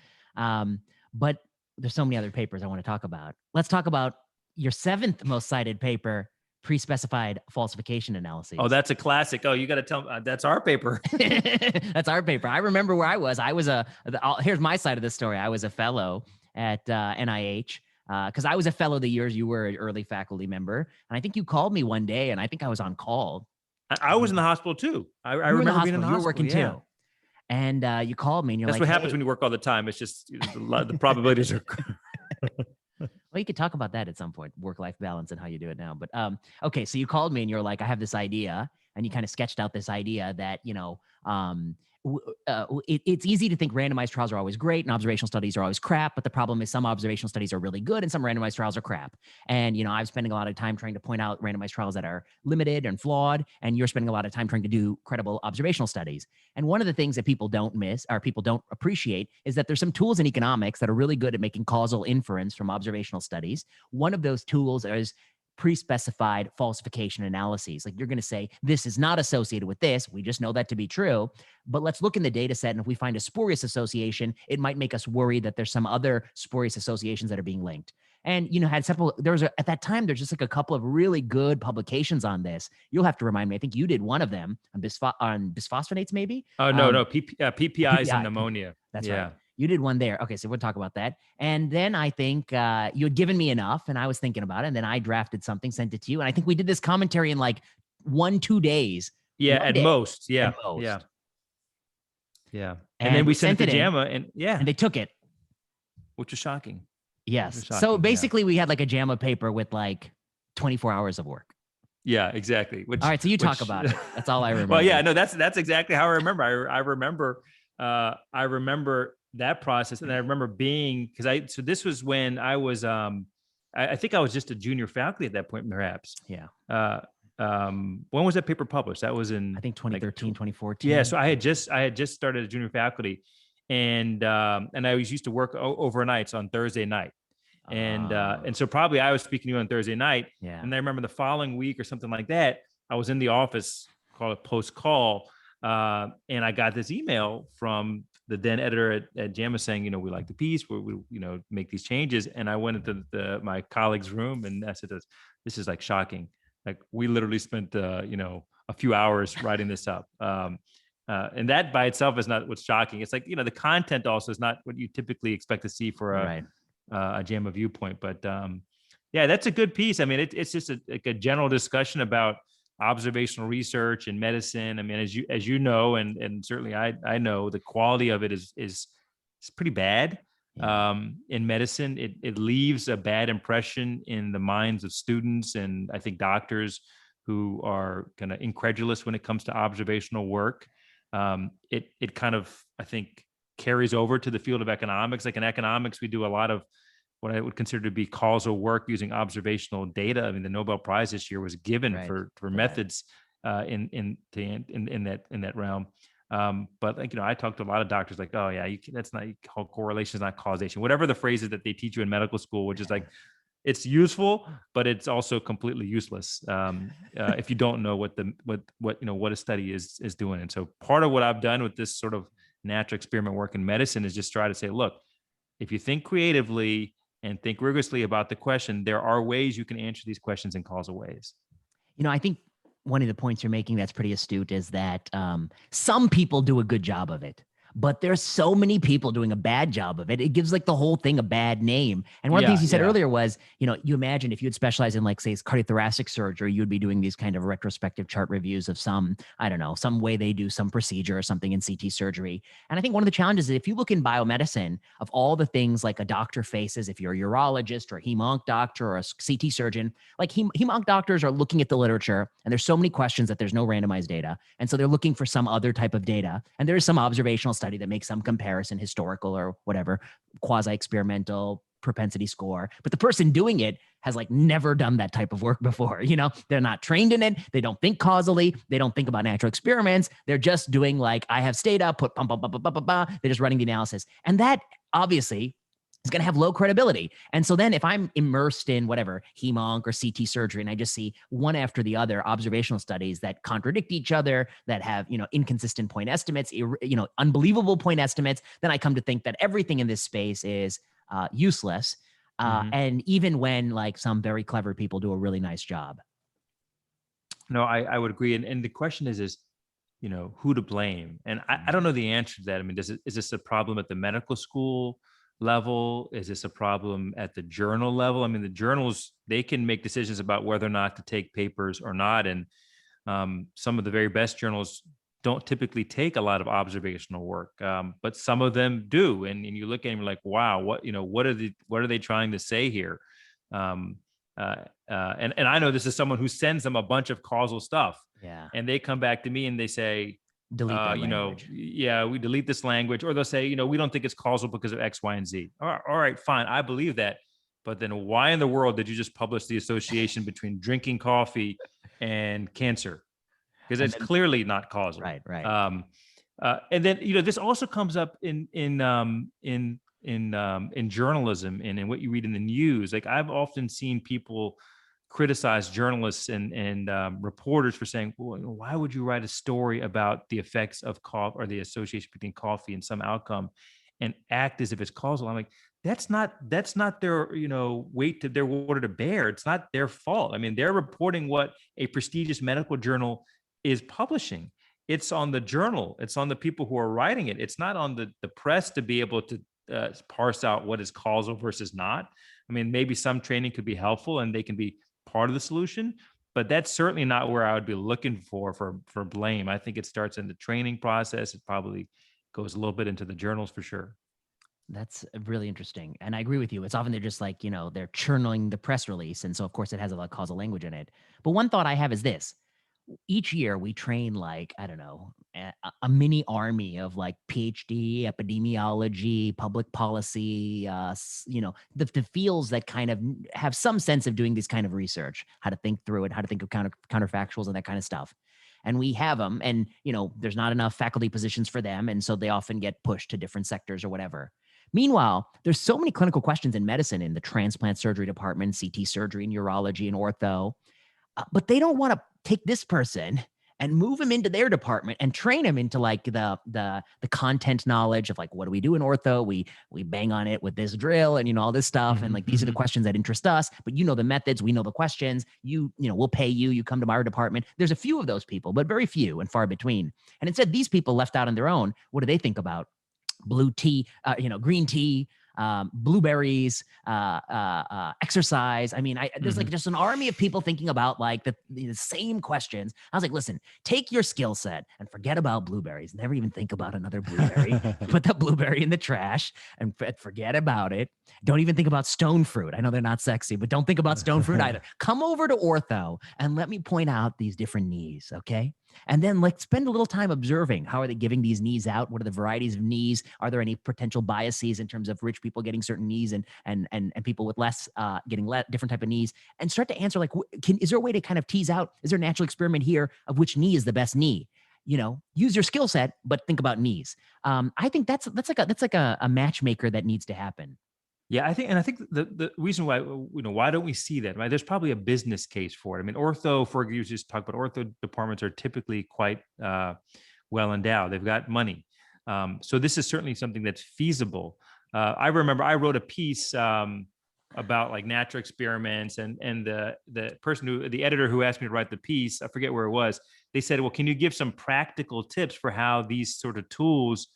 But there's so many other papers I want to talk about. Let's talk about your 7th most cited paper, pre-specified falsification analyses. Oh, that's a classic. Oh, you got to tell me, that's our paper. That's our paper. I remember where I was. Here's my side of the story. I was a fellow at NIH because I was a fellow the years you were an early faculty member. And I think you called me one day, and I think I was on call. I was in the hospital too. I remember being in the hospital. You were working too. And you called me and you're That's like, what happens when you work all the time. It's just the probabilities are. Well, you could talk about that at some point, work-life balance and how you do it now. But okay, so you called me and you're like, I have this idea, and you kind of sketched out this idea that, it's easy to think randomized trials are always great and observational studies are always crap. But the problem is some observational studies are really good and some randomized trials are crap. And, I'm spending a lot of time trying to point out randomized trials that are limited and flawed. And you're spending a lot of time trying to do credible observational studies. And one of the things that people don't appreciate is that there's some tools in economics that are really good at making causal inference from observational studies. One of those tools is pre-specified falsification analyses. Like, you're going to say, this is not associated with this. We just know that to be true. But let's look in the data set. And if we find a spurious association, it might make us worry that there's some other spurious associations that are being linked. And, at that time, there's just like a couple of really good publications on this. You'll have to remind me. I think you did one of them on bisphosphonates, maybe? Oh, no. PPIs and pneumonia. That's right. You did one there. Okay, so we'll talk about that. And then I think you had given me enough, and I was thinking about it, and then I drafted something, sent it to you, and I think we did this commentary in like 1-2 days. Yeah, at most. Yeah. And then we sent it to JAMA, and they took it. Which was shocking. Yes. So basically we had like a JAMA paper with like 24 hours of work. Yeah, exactly. All right, so you talk about it. That's all I remember. Well, yeah, no, that's exactly how I remember. I remember that process, and I remember so this was when I was I think I was just a junior faculty at that point, perhaps. Yeah. When was that paper published? That was in, I think, 2013, 2014. Yeah. So I had just started as junior faculty, and I used to work overnights on Thursday night. And so probably I was speaking to you on Thursday night. Yeah. And I remember the following week or something like that, I was in the office, call it post call. And I got this email from the then editor at JAMA saying, we like the piece, we make these changes. And I went into my colleague's room and I said, this is like shocking. Like, we literally spent, a few hours writing this up. And that by itself is not what's shocking. It's like, the content also is not what you typically expect to see for a JAMA viewpoint. But yeah, that's a good piece. I mean, it's just like a general discussion about observational research in medicine. I mean, as you know, and certainly I know, the quality of it is pretty bad. In medicine. It leaves a bad impression in the minds of students and I think doctors who are kind of incredulous when it comes to observational work. It kind of, I think, carries over to the field of economics. Like in economics, we do a lot of what I would consider to be causal work using observational data. I mean, the Nobel Prize this year was given for methods in that realm. But like, I talked to a lot of doctors like, oh yeah, that's not correlation, is not causation, whatever the phrase is that they teach you in medical school, which is like, it's useful, but it's also completely useless if you don't know what a study is doing. And so part of what I've done with this sort of natural experiment work in medicine is just try to say, look, if you think creatively and think rigorously about the question, there are ways you can answer these questions in causal ways. I think one of the points you're making that's pretty astute is that some people do a good job of it, but there's so many people doing a bad job of it. It gives like the whole thing a bad name. And one of the things you said earlier was, you imagine if you had specialized in like, say, cardiothoracic surgery, you'd be doing these kind of retrospective chart reviews of some way they do some procedure or something in CT surgery. And I think one of the challenges is if you look in biomedicine, of all the things like a doctor faces, if you're a urologist or a hem-onc doctor or a CT surgeon, like hem-onc doctors are looking at the literature and there's so many questions that there's no randomized data. And so they're looking for some other type of data. And there is some observational study that makes some comparison, historical or whatever, quasi-experimental propensity score. But the person doing it has like never done that type of work before. They're not trained in it. They don't think causally. They don't think about natural experiments. They're just doing like, I have stata, put bum, bum, bum, bum, bum, bum, bum. They're just running the analysis. And that obviously is going to have low credibility. And so then if I'm immersed in whatever hem-onc or CT surgery, and I just see one after the other observational studies that contradict each other, that have, inconsistent point estimates, unbelievable point estimates, then I come to think that everything in this space is useless. And even when like some very clever people do a really nice job. No, I would agree. And the question is, who to blame? And I don't know the answer to that. I mean, is this a problem at the medical school level? Is this a problem at the journal level? I mean, the journals, they can make decisions about whether or not to take papers or not. And some of the very best journals don't typically take a lot of observational work, but some of them do. And you look at them, you're like, wow, what are they trying to say here? And I know this is someone who sends them a bunch of causal stuff. Yeah. And they come back to me and they say, delete that language. We delete this language, or they'll say, we don't think it's causal because of X, Y, and Z. All right, fine. I believe that. But then why in the world did you just publish the association between drinking coffee and cancer? Because it's clearly not causal. Right. And then, this also comes up in journalism and in what you read in the news. Like I've often seen people criticize journalists and reporters for saying, well, why would you write a story about the effects of coffee or the association between coffee and some outcome and act as if it's causal? I'm like, that's not their, their water to bear. It's not their fault. I mean, they're reporting what a prestigious medical journal is publishing. It's on the journal. It's on the people who are writing it. It's not on the press to be able to parse out what is causal versus not. I mean, maybe some training could be helpful and they can be part of the solution, but that's certainly not where I would be looking for blame. I think it starts in the training process. It probably goes a little bit into the journals for sure. That's really interesting. And I agree with you. It's often they're just like, they're churning the press release. And so of course it has a lot of causal language in it. But one thought I have is this. Each year we train like, I don't know, a mini army of like PhD, epidemiology, public policy, the fields that kind of have some sense of doing this kind of research, how to think through it, how to think of counterfactuals and that kind of stuff. And we have them and, there's not enough faculty positions for them. And so they often get pushed to different sectors or whatever. Meanwhile, there's so many clinical questions in medicine in the transplant surgery department, CT surgery, and urology and ortho. But they don't want to take this person and move them into their department and train them into like the content knowledge of like, what do we do in ortho? We bang on it with this drill and, all this stuff. And like, these are the questions that interest us, but the methods, we know the questions, we'll pay you, you come to our department. There's a few of those people, but very few and far between. And instead, these people left out on their own, what do they think about? Blue tea, green tea, blueberries, exercise. I mean, there's like just an army of people thinking about like the same questions. I was like, listen, take your skill set and forget about blueberries. Never even think about another blueberry. Put the blueberry in the trash and forget about it. Don't even think about stone fruit. I know they're not sexy, but don't think about stone fruit either. Come over to ortho and let me point out these different knees, okay? And then like spend a little time observing, how are they giving these knees out? What are the varieties of knees? Are there any potential biases in terms of rich people getting certain knees and people with less getting different type of knees? And start to answer like, is there a way to kind of tease out, is there a natural experiment here of which knee is the best knee? Use your skill set, but think about knees. I think that's like a matchmaker that needs to happen. Yeah, I think the reason why, why don't we see that? Right? There's probably a business case for it. I mean, ortho, for you just talk about ortho departments are typically quite well endowed. They've got money. So this is certainly something that's feasible. I remember I wrote a piece about like natural experiments, and the the editor who asked me to write the piece, I forget where it was, they said, well, can you give some practical tips for how these sort of tools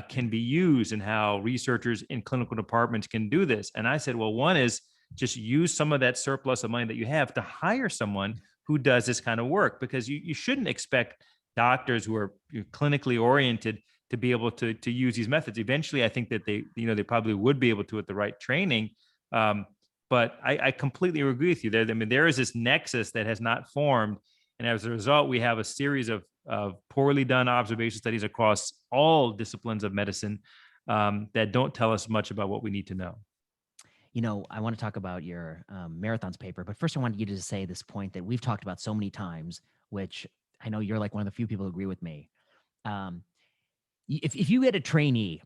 can be used and how researchers in clinical departments can do this? And I said, well, one is just use some of that surplus of money that you have to hire someone who does this kind of work, because you shouldn't expect doctors who are clinically oriented to be able to use these methods. Eventually, I think that they probably would be able to with the right training. But I completely agree with you there. I mean, there is this nexus that has not formed. And as a result, we have a series of poorly done observation studies across all disciplines of medicine that don't tell us much about what we need to know. I want to talk about your marathons paper, but first I wanted you to say this point that we've talked about so many times, which I know you're like one of the few people who agree with me. If you get a trainee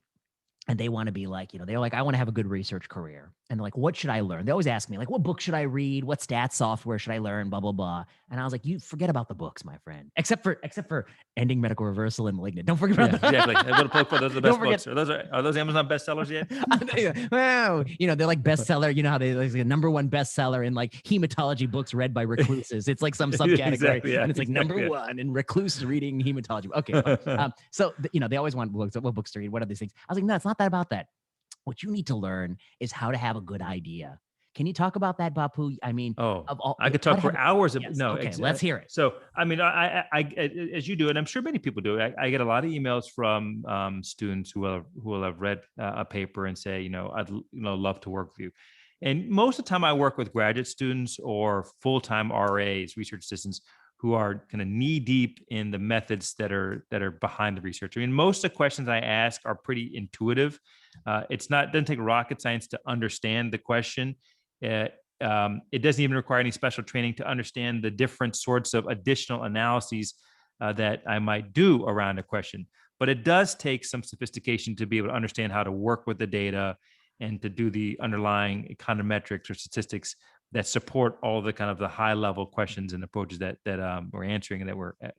and they want to be like, they're like, I want to have a good research career. And they're like, what should I learn? They always ask me like, what book should I read? What stats software should I learn? Blah, blah, blah. And I was like, you forget about the books, my friend, except for Ending Medical Reversal and Malignant. Don't forget about that. Exactly. Those are the best books. Are those Amazon bestsellers yet? Well, they're like bestseller. You know how they like the number one bestseller in like hematology books read by recluses. It's like some subcategory, Exactly, yeah, and it's like number one in recluse reading hematology. Okay, so they always want books. What books to read? What are these things? I was like, no, it's not that about that. What you need to learn is how to have a a good idea. Can you talk about that, Bapu? I mean, I could talk for hours. Okay, let's hear it. So, I mean, I as you do, and I'm sure many people do, I get a lot of emails from students who will have read a paper and say, I'd love to work with you. And most of the time, I work with graduate students or full-time RAs, research assistants, who are kind of knee deep in the methods that are behind the research. I mean, most of the questions I ask are pretty intuitive. It doesn't take rocket science to understand the question. It doesn't even require any special training to understand the different sorts of additional analyses that I might do around a question. But it does take some sophistication to be able to understand how to work with the data and to do the underlying econometrics or statistics that support all the kind of the high level questions and approaches that we're answering and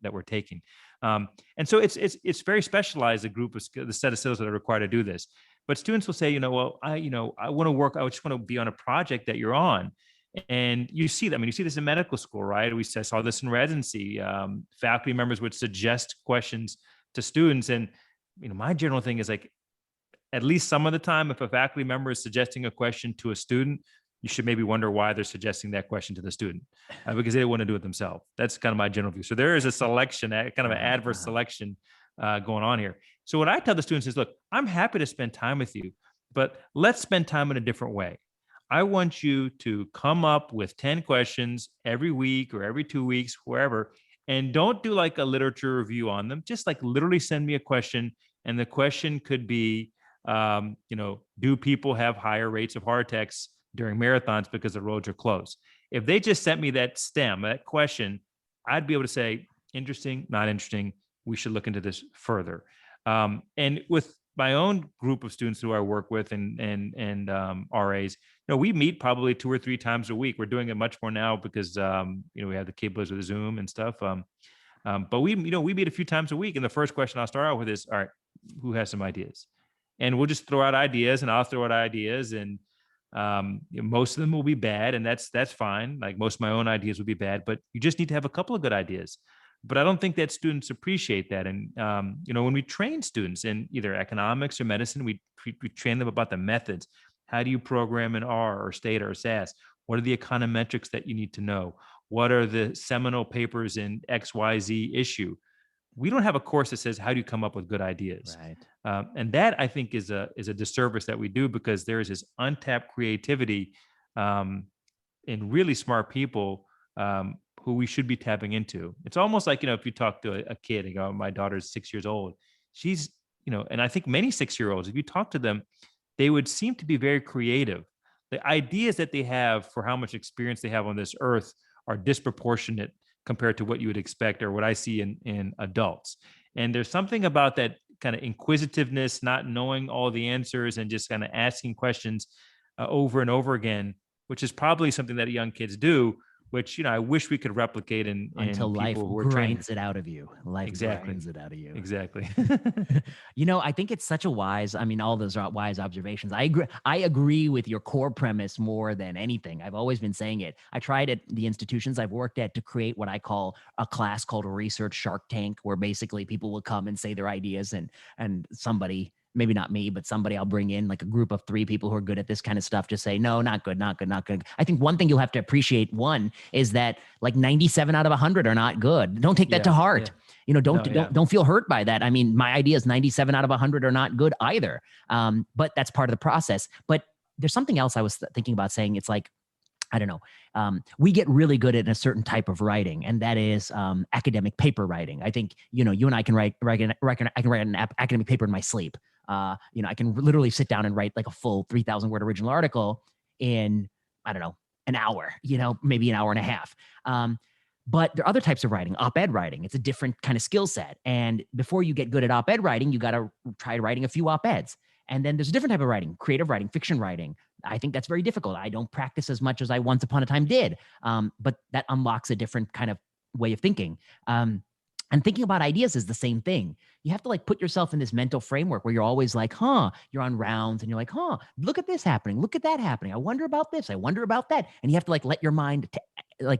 that we're taking. And so it's very specialized, the set of skills that are required to do this. But students will say, well, I want to work. I just want to be on a project that you're on. And you see that. I mean, you see this in medical school, right? We saw this in residency. Faculty members would suggest questions to students. And, my general thing is like, at least some of the time, if a faculty member is suggesting a question to a student, you should maybe wonder why they're suggesting that question to the student, because they don't want to do it themselves. That's kind of my general view. So there is a selection, kind of an adverse selection going on here. So what I tell the students is, look, I'm happy to spend time with you, but let's spend time in a different way. I want you to come up with 10 questions every week or every 2 weeks, wherever, and don't do like a literature review on them. Just like literally send me a question. And the question could be, do people have higher rates of heart attacks during marathons because the roads are closed? If they just sent me that question, I'd be able to say, interesting, not interesting. We should look into this further. And with my own group of students who I work with and RAs, we meet probably 2 or 3 times a week. We're doing it much more now because we have the capabilities with Zoom and stuff. But we meet a few times a week. And the first question I'll start out with is, all right, who has some ideas? And we'll just throw out ideas, and I'll throw out ideas, and most of them will be bad, and that's fine. Like most of my own ideas will be bad, but you just need to have a couple of good ideas. But I don't think that students appreciate that. And when we train students in either economics or medicine, we train them about the methods. How do you program in R or Stata or SAS? What are the econometrics that you need to know? What are the seminal papers in XYZ issue? We don't have a course that says how do you come up with good ideas, right? And that I think is a disservice that we do, because there is this untapped creativity in really smart people who we should be tapping into. It's almost like, if you talk to a kid and go, my daughter's 6 years old, she's, and I think many 6-year-olds, if you talk to them, they would seem to be very creative. The ideas that they have for how much experience they have on this earth are disproportionate compared to what you would expect, or what I see in adults. And there's something about that kind of inquisitiveness, not knowing all the answers and just kind of asking questions over and over again, which is probably something that young kids do, which, I wish we could replicate in Until life people who are grinds trained. it out of you. Life Exactly. grinds it out of you. Exactly. I think it's such a wise, all those are wise observations. I agree with your core premise more than anything. I've always been saying it. I tried at the institutions I've worked at to create what I call a class called a research Shark Tank, where basically people will come and say their ideas, and somebody, maybe not me, but somebody I'll bring in, like a group of 3 people who are good at this kind of stuff, just say, no, not good, not good, not good. I think one thing you'll have to appreciate, one, is that like 97 out of 100 are not good. Don't take that to heart. Yeah. Don't feel hurt by that. My ideas, 97 out of 100 are not good either. But that's part of the process. But there's something else I was thinking about saying. It's like, I don't know. We get really good at a certain type of writing, and that is academic paper writing. I think, you and I can write an academic paper in my sleep. I can literally sit down and write like a full 3,000 word original article in, I don't know, an hour, maybe an hour and a half. But there are other types of writing, op-ed writing. It's a different kind of skill set. And before you get good at op-ed writing, you got to try writing a few op-eds. And then there's a different type of writing, creative writing, fiction writing. I think that's very difficult. I don't practice as much as I once upon a time did. But that unlocks a different kind of way of thinking. And thinking about ideas is the same thing. You have to put yourself in this mental framework where you're always like, you're on rounds and you're like, look at this happening. Look at that happening. I wonder about this. I wonder about that. And you have to let your mind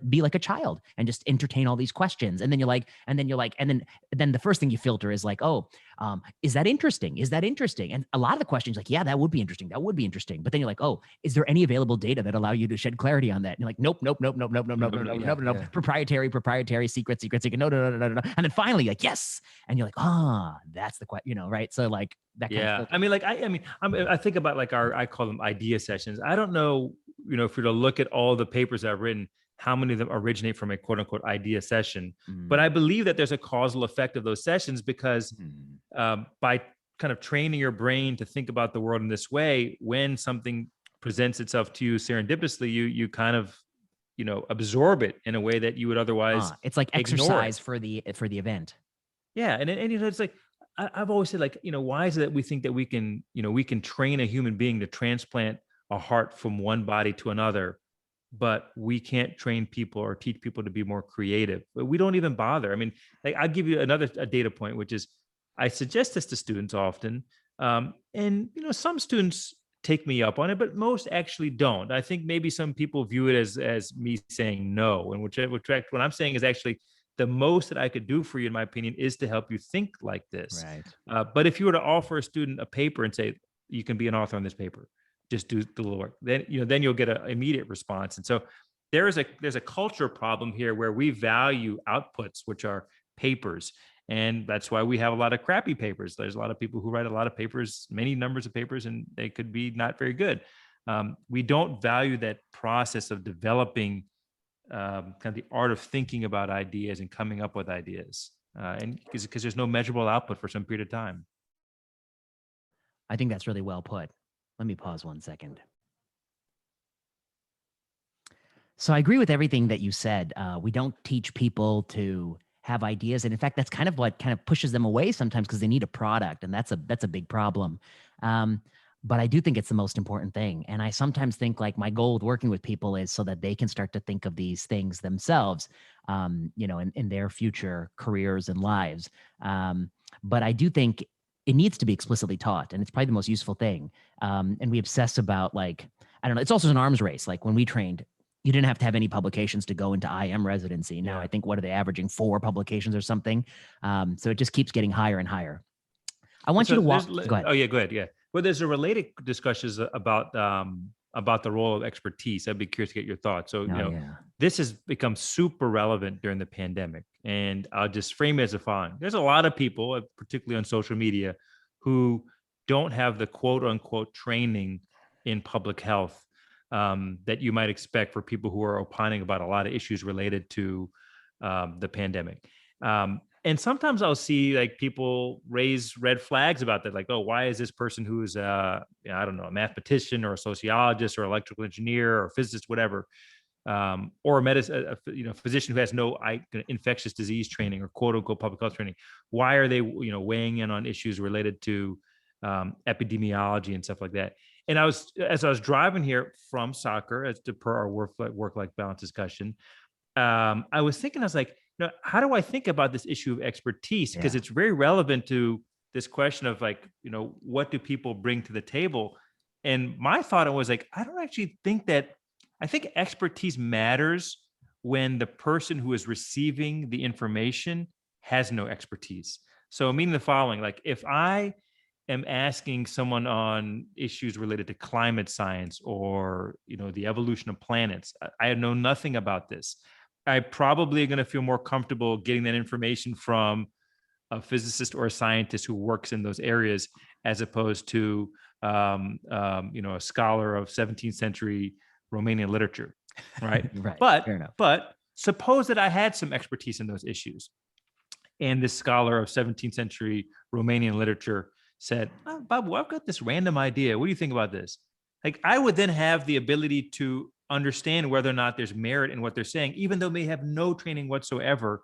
be like a child and just entertain all these questions. And then then the first thing you filter is like, is that interesting? Is that interesting? And a lot of the questions yeah, that would be interesting. That would be interesting. But then you're like, is there any available data that allow you to shed clarity on that? And you're like, nope. Proprietary, secret. No. And then finally if and you're like, that's the question, right? So that kind of I think about I call them idea sessions. I don't know, if you're to look at all the papers I've written, how many of them originate from a quote unquote idea session. But I believe that there's a causal effect of those sessions, because by kind of training your brain to think about the world in this way, when something presents itself to you serendipitously, you kind of, absorb it in a way that you would otherwise it's like exercise for the event. Yeah. And it's like, I've always said, why is it that we think that we can train a human being to transplant a heart from one body to another, but we can't train people or teach people to be more creative? But we don't even bother. I'll give you a data point, which is I suggest this to students often. And some students take me up on it, but most actually don't. I think maybe some people view it as me saying no. And what I'm saying is actually the most that I could do for you, in my opinion, is to help you think like this. Right. But if you were to offer a student a paper and say, you can be an author on this paper, just do the little work, then you'll get an immediate response. And so there's a culture problem here where we value outputs, which are papers. And that's why we have a lot of crappy papers. There's a lot of people who write a lot of papers, many numbers of papers, and they could be not very good. We don't value that process of developing kind of the art of thinking about ideas and coming up with ideas. And because there's no measurable output for some period of time. I think that's really well put. Let me pause 1 second. So I agree with everything that you said. We don't teach people to have ideas. And in fact, that's kind of what kind of pushes them away sometimes, because they need a product. And that's a big problem. But I do think it's the most important thing. And I sometimes think like my goal with working with people is so that they can start to think of these things themselves, in their future careers and lives. But I do think it needs to be explicitly taught, and it's probably the most useful thing. And we obsess about like, I don't know, it's also an arms race. Like when we trained, you didn't have to have any publications to go into IM residency. Now I think, what are they averaging, 4 publications or something? So it just keeps getting higher and higher. I want you to walk. Go ahead. Oh yeah, go ahead. Yeah. Well, there's a related discussions about the role of expertise. I'd be curious to get your thoughts. So, this has become super relevant during the pandemic, and I'll just frame it as a following. There's a lot of people, particularly on social media, who don't have the quote unquote training in public health that you might expect for people who are opining about a lot of issues related to the pandemic. And sometimes I'll see like people raise red flags about that, like, oh, why is this person who's I don't know, a mathematician or a sociologist or electrical engineer or physicist, whatever, or a physician who has no infectious disease training or quote unquote public health training, why are they weighing in on issues related to epidemiology and stuff like that? And as I was driving here from soccer, as per our work-life balance discussion, I was thinking, I was like, how do I think about this issue of expertise? Because it's very relevant to this question of like, what do people bring to the table? And my thought was like, I don't actually think that, I think expertise matters when the person who is receiving the information has no expertise. So meaning the following, like if I am asking someone on issues related to climate science or, the evolution of planets, I know nothing about this. I probably going to feel more comfortable getting that information from a physicist or a scientist who works in those areas, as opposed to, a scholar of 17th century Romanian literature, right? Right. But suppose that I had some expertise in those issues, and this scholar of 17th century Romanian literature said, oh, Babu, I've got this random idea. What do you think about this? Like, I would then have the ability to understand whether or not there's merit in what they're saying, even though they have no training whatsoever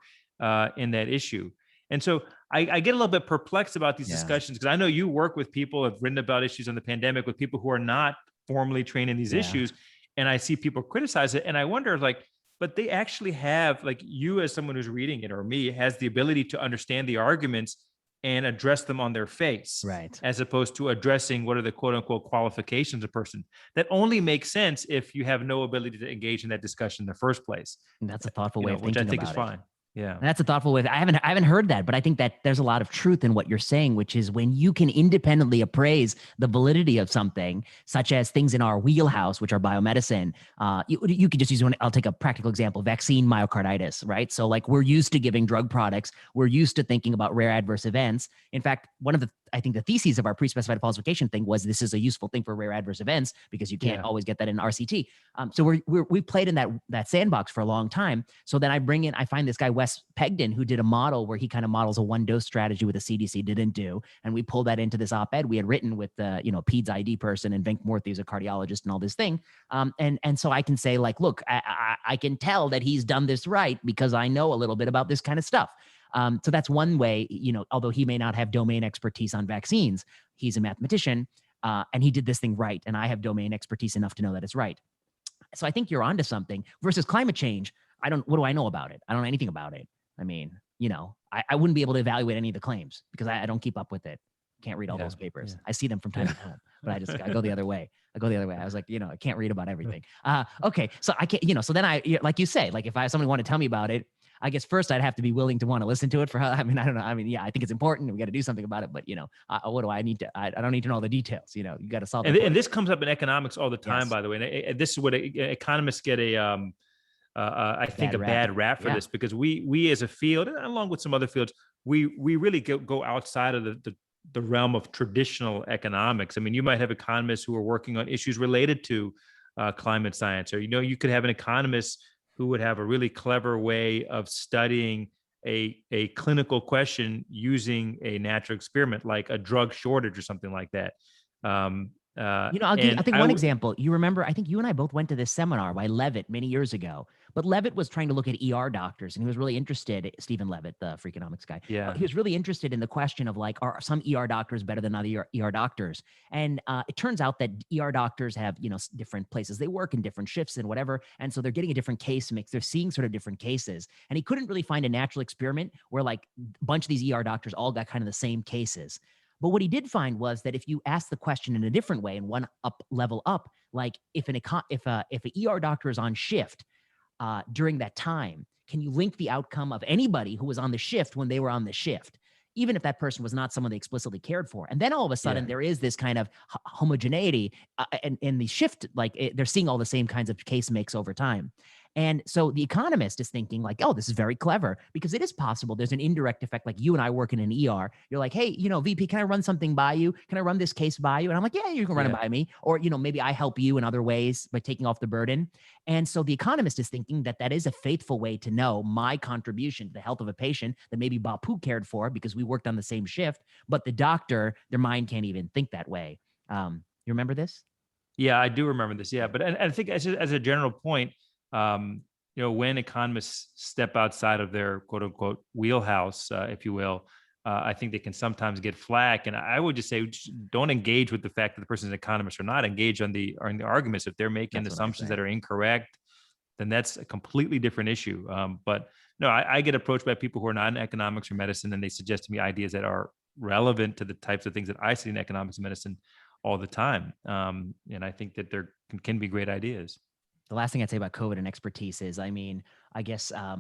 in that issue. And so I get a little bit perplexed about these discussions, because I know you work with people, have written about issues on the pandemic with people who are not formally trained in these issues. And I see people criticize it. And I wonder, like, but they actually have, like, you as someone who's reading it, or me, has the ability to understand the arguments and address them on their face, right? As opposed to addressing what are the quote unquote qualifications of a person. That only makes sense if you have no ability to engage in that discussion in the first place. And that's a thoughtful way of thinking which I think about is it. fine. Yeah. And that's a thoughtful way. I haven't heard that, but I think that there's a lot of truth in what you're saying, which is when you can independently appraise the validity of something, such as things in our wheelhouse, which are biomedicine. You could just use one. I'll take a practical example: vaccine myocarditis, right? So like, we're used to giving drug products. We're used to thinking about rare adverse events. In fact, I think the theses of our pre-specified falsification thing was this is a useful thing for rare adverse events, because you can't always get that in RCT. So we've played in that sandbox for a long time. So then I find this guy, Wes Pegden, who did a model where he kind of models a one-dose strategy with a CDC didn't do. And we pulled that into this op-ed we had written with the, PEDS ID person, and Venk Murthy is a cardiologist and all this thing. And so I can say, like, look, I can tell that he's done this right because I know a little bit about this kind of stuff. So that's one way, although he may not have domain expertise on vaccines, he's a mathematician, and he did this thing right. And I have domain expertise enough to know that it's right. So I think you're onto something. Versus climate change, what do I know about it? I don't know anything about it. I mean, I wouldn't be able to evaluate any of the claims because I don't keep up with it. Can't read all those papers. I see them from time to time, but I go the other way. I was like, I can't read about everything. Okay. So I can't, so then like you say, like if somebody wanted to tell me about it, I guess first I'd have to be willing to want to listen to it I don't know. I mean, I think it's important. We got to do something about it, but what do I need to, I don't need to know all the details, you got to solve it. And this comes up in economics all the time, by the way. And this is what economists get I think a bad rap for this, because we as a field, along with some other fields, we really go outside of the realm of traditional economics. I mean, you might have economists who are working on issues related to climate science, or you could have an economist who would have a really clever way of studying a clinical question using a natural experiment, like a drug shortage or something like that. I'll think one example. You remember, I think you and I both went to this seminar by Levitt many years ago, But Levitt was trying to look at ER doctors, and he was really interested, Stephen Levitt, the Freakonomics guy. Yeah. He was really interested in the question of like, are some ER doctors better than other ER doctors? And it turns out that ER doctors have, different places they work in different shifts and whatever. And so they're getting a different case mix. They're seeing sort of different cases. And he couldn't really find a natural experiment where like a bunch of these ER doctors all got kind of the same cases. But what he did find was that if you ask the question in a different way and one level up, like if an ER doctor is on shift during that time, can you link the outcome of anybody who was on the shift when they were on the shift, even if that person was not someone they explicitly cared for? And then all of a sudden there is this kind of homogeneity in the shift, they're seeing all the same kinds of case mix over time. And so the economist is thinking like, oh, this is very clever, because it is possible there's an indirect effect. Like you and I work in an ER. You're like, hey, VP, can I run something by you? Can I run this case by you? And I'm like, yeah, you can run it by me. Or, maybe I help you in other ways by taking off the burden. And so the economist is thinking that that is a faithful way to know my contribution to the health of a patient that maybe Bapu cared for because we worked on the same shift, but the doctor, their mind can't even think that way. You remember this? Yeah, I do remember this. Yeah. But and I think as a general point, when economists step outside of their quote unquote wheelhouse, if you will, I think they can sometimes get flack. And I would just say, don't engage with the fact that the person is an economist or not. Engage on the arguments. If they're making assumptions that are incorrect, then that's a completely different issue. But no, I get approached by people who are not in economics or medicine, and they suggest to me ideas that are relevant to the types of things that I see in economics and medicine all the time. And I think that there can be great ideas. The last thing I'd say about COVID and expertise is, I guess, I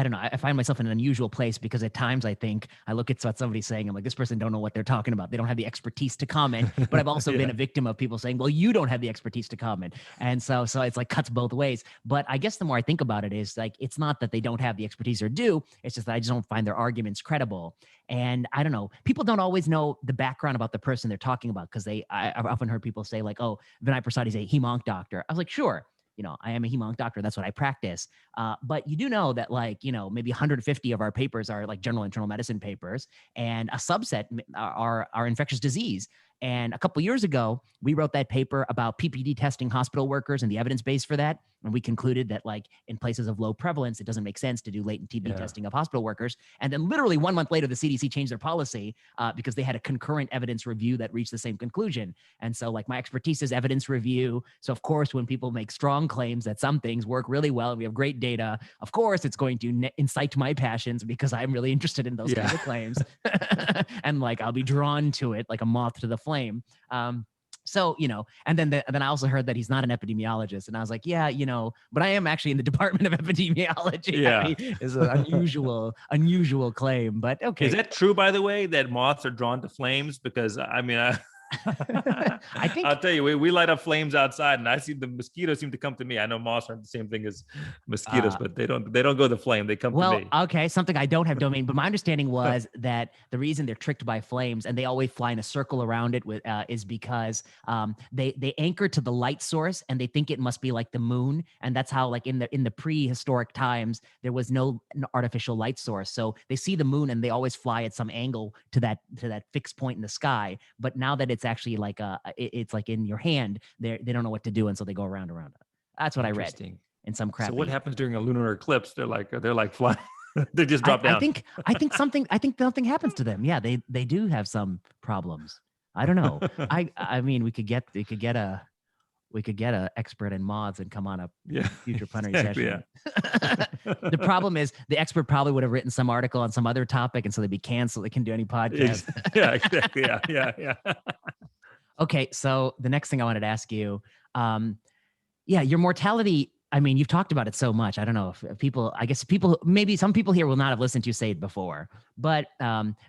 don't know. I find myself in an unusual place because at times I think I look at what somebody's saying. I'm like, this person don't know what they're talking about. They don't have the expertise to comment. But I've also been a victim of people saying, well, you don't have the expertise to comment. And so it's like cuts both ways. But I guess the more I think about it is like, it's not that they don't have the expertise or do. It's just that I just don't find their arguments credible. And I don't know. People don't always know the background about the person they're talking about because I've often heard people say like, oh, Vinay Prasad is a hemonc doctor. I was like, sure. I am a hemonc doctor. That's what I practice. But you do know that maybe 150 of our papers are like general internal medicine papers, and a subset are infectious disease. And a couple of years ago, we wrote that paper about PPD testing hospital workers and the evidence base for that. And we concluded that like in places of low prevalence, it doesn't make sense to do latent TB testing of hospital workers. And then literally 1 month later, the CDC changed their policy because they had a concurrent evidence review that reached the same conclusion. And so like my expertise is evidence review. So of course, when people make strong claims that some things work really well and we have great data, of course, it's going to incite my passions because I'm really interested in those kinds of claims. And like, I'll be drawn to it like a moth to the flame. So, and then I also heard that he's not an epidemiologist. And I was like, yeah, but I am actually in the Department of Epidemiology. Yeah. Is an unusual claim, but okay. Is that true, by the way, that moths are drawn to flames? Because I think I'll tell you, we light up flames outside, and I see the mosquitoes seem to come to me. I know moths aren't the same thing as mosquitoes, but they don't go to the flame. They come to me. Okay, something I don't have domain, but my understanding was that the reason they're tricked by flames and they always fly in a circle around it is because they anchor to the light source and they think it must be like the moon, and that's how like in the prehistoric times there was no artificial light source, so they see the moon and they always fly at some angle to that fixed point in the sky. But now that it's actually like it's like in your hand, they don't know what to do, and so they go around it. That's what I read in some crap. So what happens during a lunar eclipse? They're like flying. They just drop down. I think nothing happens to them. Yeah, they do have some problems. I don't know. I mean, we could get a expert in moths and come on a future plenary session. Yeah. The problem is the expert probably would have written some article on some other topic, and so they'd be canceled. They can do any podcast. Yeah, exactly. Yeah. Okay, so the next thing I wanted to ask you, your mortality. I mean, you've talked about it so much. I don't know if maybe some people here will not have listened to you say it before, but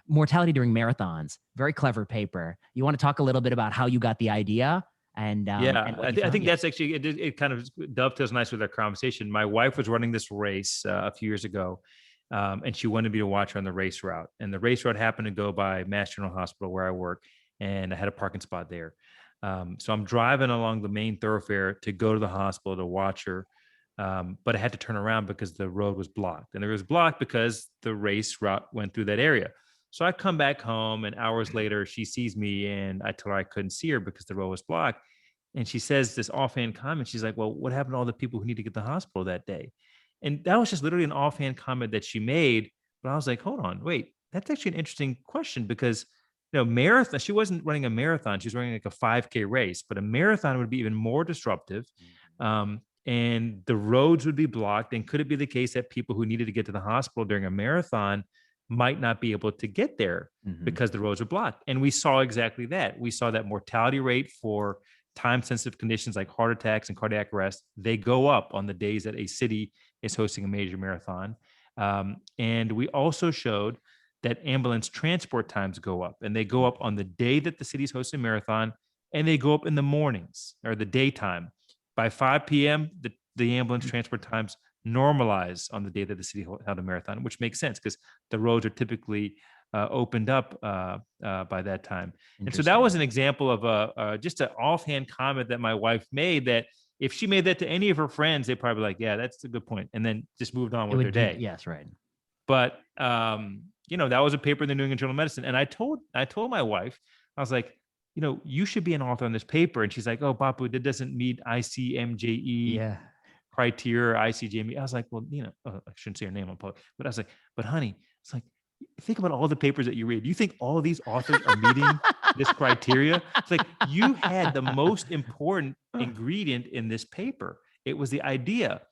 mortality during marathons, very clever paper. You want to talk a little bit about how you got the idea? And I think that's actually, it kind of dovetails nice with our conversation. My wife was running this race a few years ago, and she wanted me to watch her on the race route. And the race route happened to go by Mass General Hospital where I work, and I had a parking spot there. So I'm driving along the main thoroughfare to go to the hospital to watch her. But I had to turn around because the road was blocked, and it was blocked because the race route went through that area. So I come back home, and hours later she sees me, and I told her I couldn't see her because the road was blocked. And she says this offhand comment. She's like, well, what happened to all the people who need to get to the hospital that day? And that was just literally an offhand comment that she made. But I was like, hold on, wait, that's actually an interesting question because, marathon, she wasn't running a marathon. She was running like a 5K race, but a marathon would be even more disruptive. And the roads would be blocked. And could it be the case that people who needed to get to the hospital during a marathon might not be able to get there because the roads are blocked? And we saw exactly that. We saw that mortality rate for time-sensitive conditions like heart attacks and cardiac arrest, they go up on the days that a city is hosting a major marathon. And we also showed that ambulance transport times go up, and they go up on the day that the city's hosting a marathon, and they go up in the mornings or the daytime. By 5 p.m., the ambulance transport times normalize on the day that the city held a marathon, which makes sense because the roads are typically opened up by that time. And so that was an example of just an offhand comment that my wife made, that if she made that to any of her friends, they'd probably be like, yeah, that's a good point. And then just moved on with their day. Yes, right. But, that was a paper in the New England Journal of Medicine. And I told my wife, I was like, you should be an author on this paper. And she's like, oh, Bapu, that doesn't meet ICMJE criteria, ICJME. I was like, well, I shouldn't say her name on public, but I was like, but honey, it's like, think about all the papers that you read. You think all of these authors are meeting this criteria? It's like, you had the most important ingredient in this paper. It was the idea.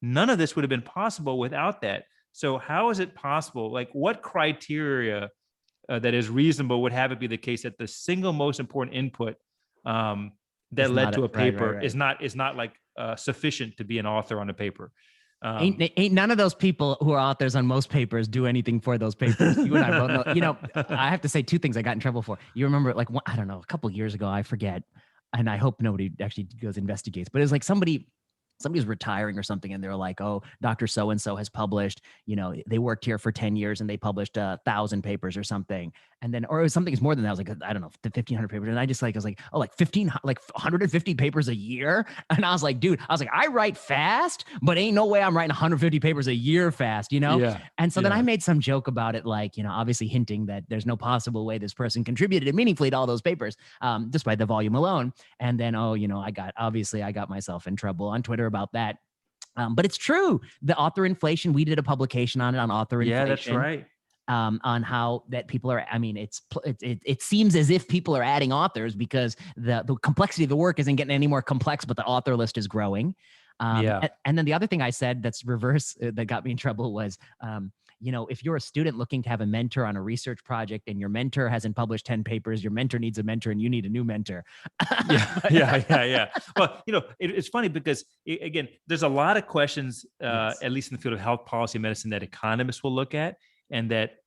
None of this would have been possible without that. So how is it possible? Like, what criteria that is reasonable would have it be the case that the single most important input that led to a paper is not like sufficient to be an author on a paper? Ain't none of those people who are authors on most papers do anything for those papers. You and I both know. I have to say two things I got in trouble for. You remember, like, I don't know, a couple of years ago, I forget, and I hope nobody actually goes investigates, but it was like somebody was retiring or something, and they're like, oh, Dr. So-and-so has published, they worked here for 10 years and they published 1,000 papers or something. And then, or it was something more than that. I was like, I don't know, 1,500 papers. And I was like, oh, like 150 papers a year. And I was like, dude, I write fast, but ain't no way I'm writing 150 papers a year fast, Yeah. And so then I made some joke about it, like, obviously hinting that there's no possible way this person contributed meaningfully to all those papers, just by the volume alone. And then, I got myself in trouble on Twitter about that. But it's true. The author inflation, we did a publication on it, on author inflation. Yeah, that's right. On how that people are, it seems as if people are adding authors because the complexity of the work isn't getting any more complex, but the author list is growing. And then the other thing I said that's reverse that got me in trouble was, if you're a student looking to have a mentor on a research project and your mentor hasn't published 10 papers, your mentor needs a mentor and you need a new mentor. Yeah. Well, it's funny because, again, there's a lot of questions, at least in the field of health policy medicine, that economists will look at and that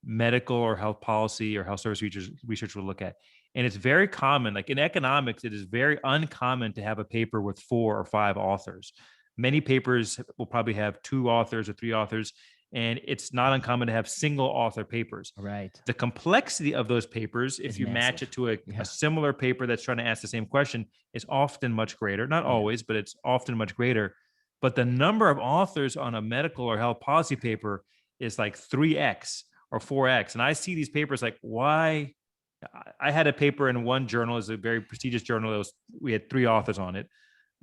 medical or health policy or health service research will look at. And it's very common, like in economics, it is very uncommon to have a paper with 4 or 5 authors. Many papers will probably have 2 authors or 3 authors, and it's not uncommon to have single author papers. Right. The complexity of those papers, if you match it to a similar paper that's trying to ask the same question, is often much greater. Not always, but it's often much greater. But the number of authors on a medical or health policy paper is like 3x or 4x. And I see these papers like, why? I had a paper in one journal, it's a very prestigious journal. We had 3 authors on it.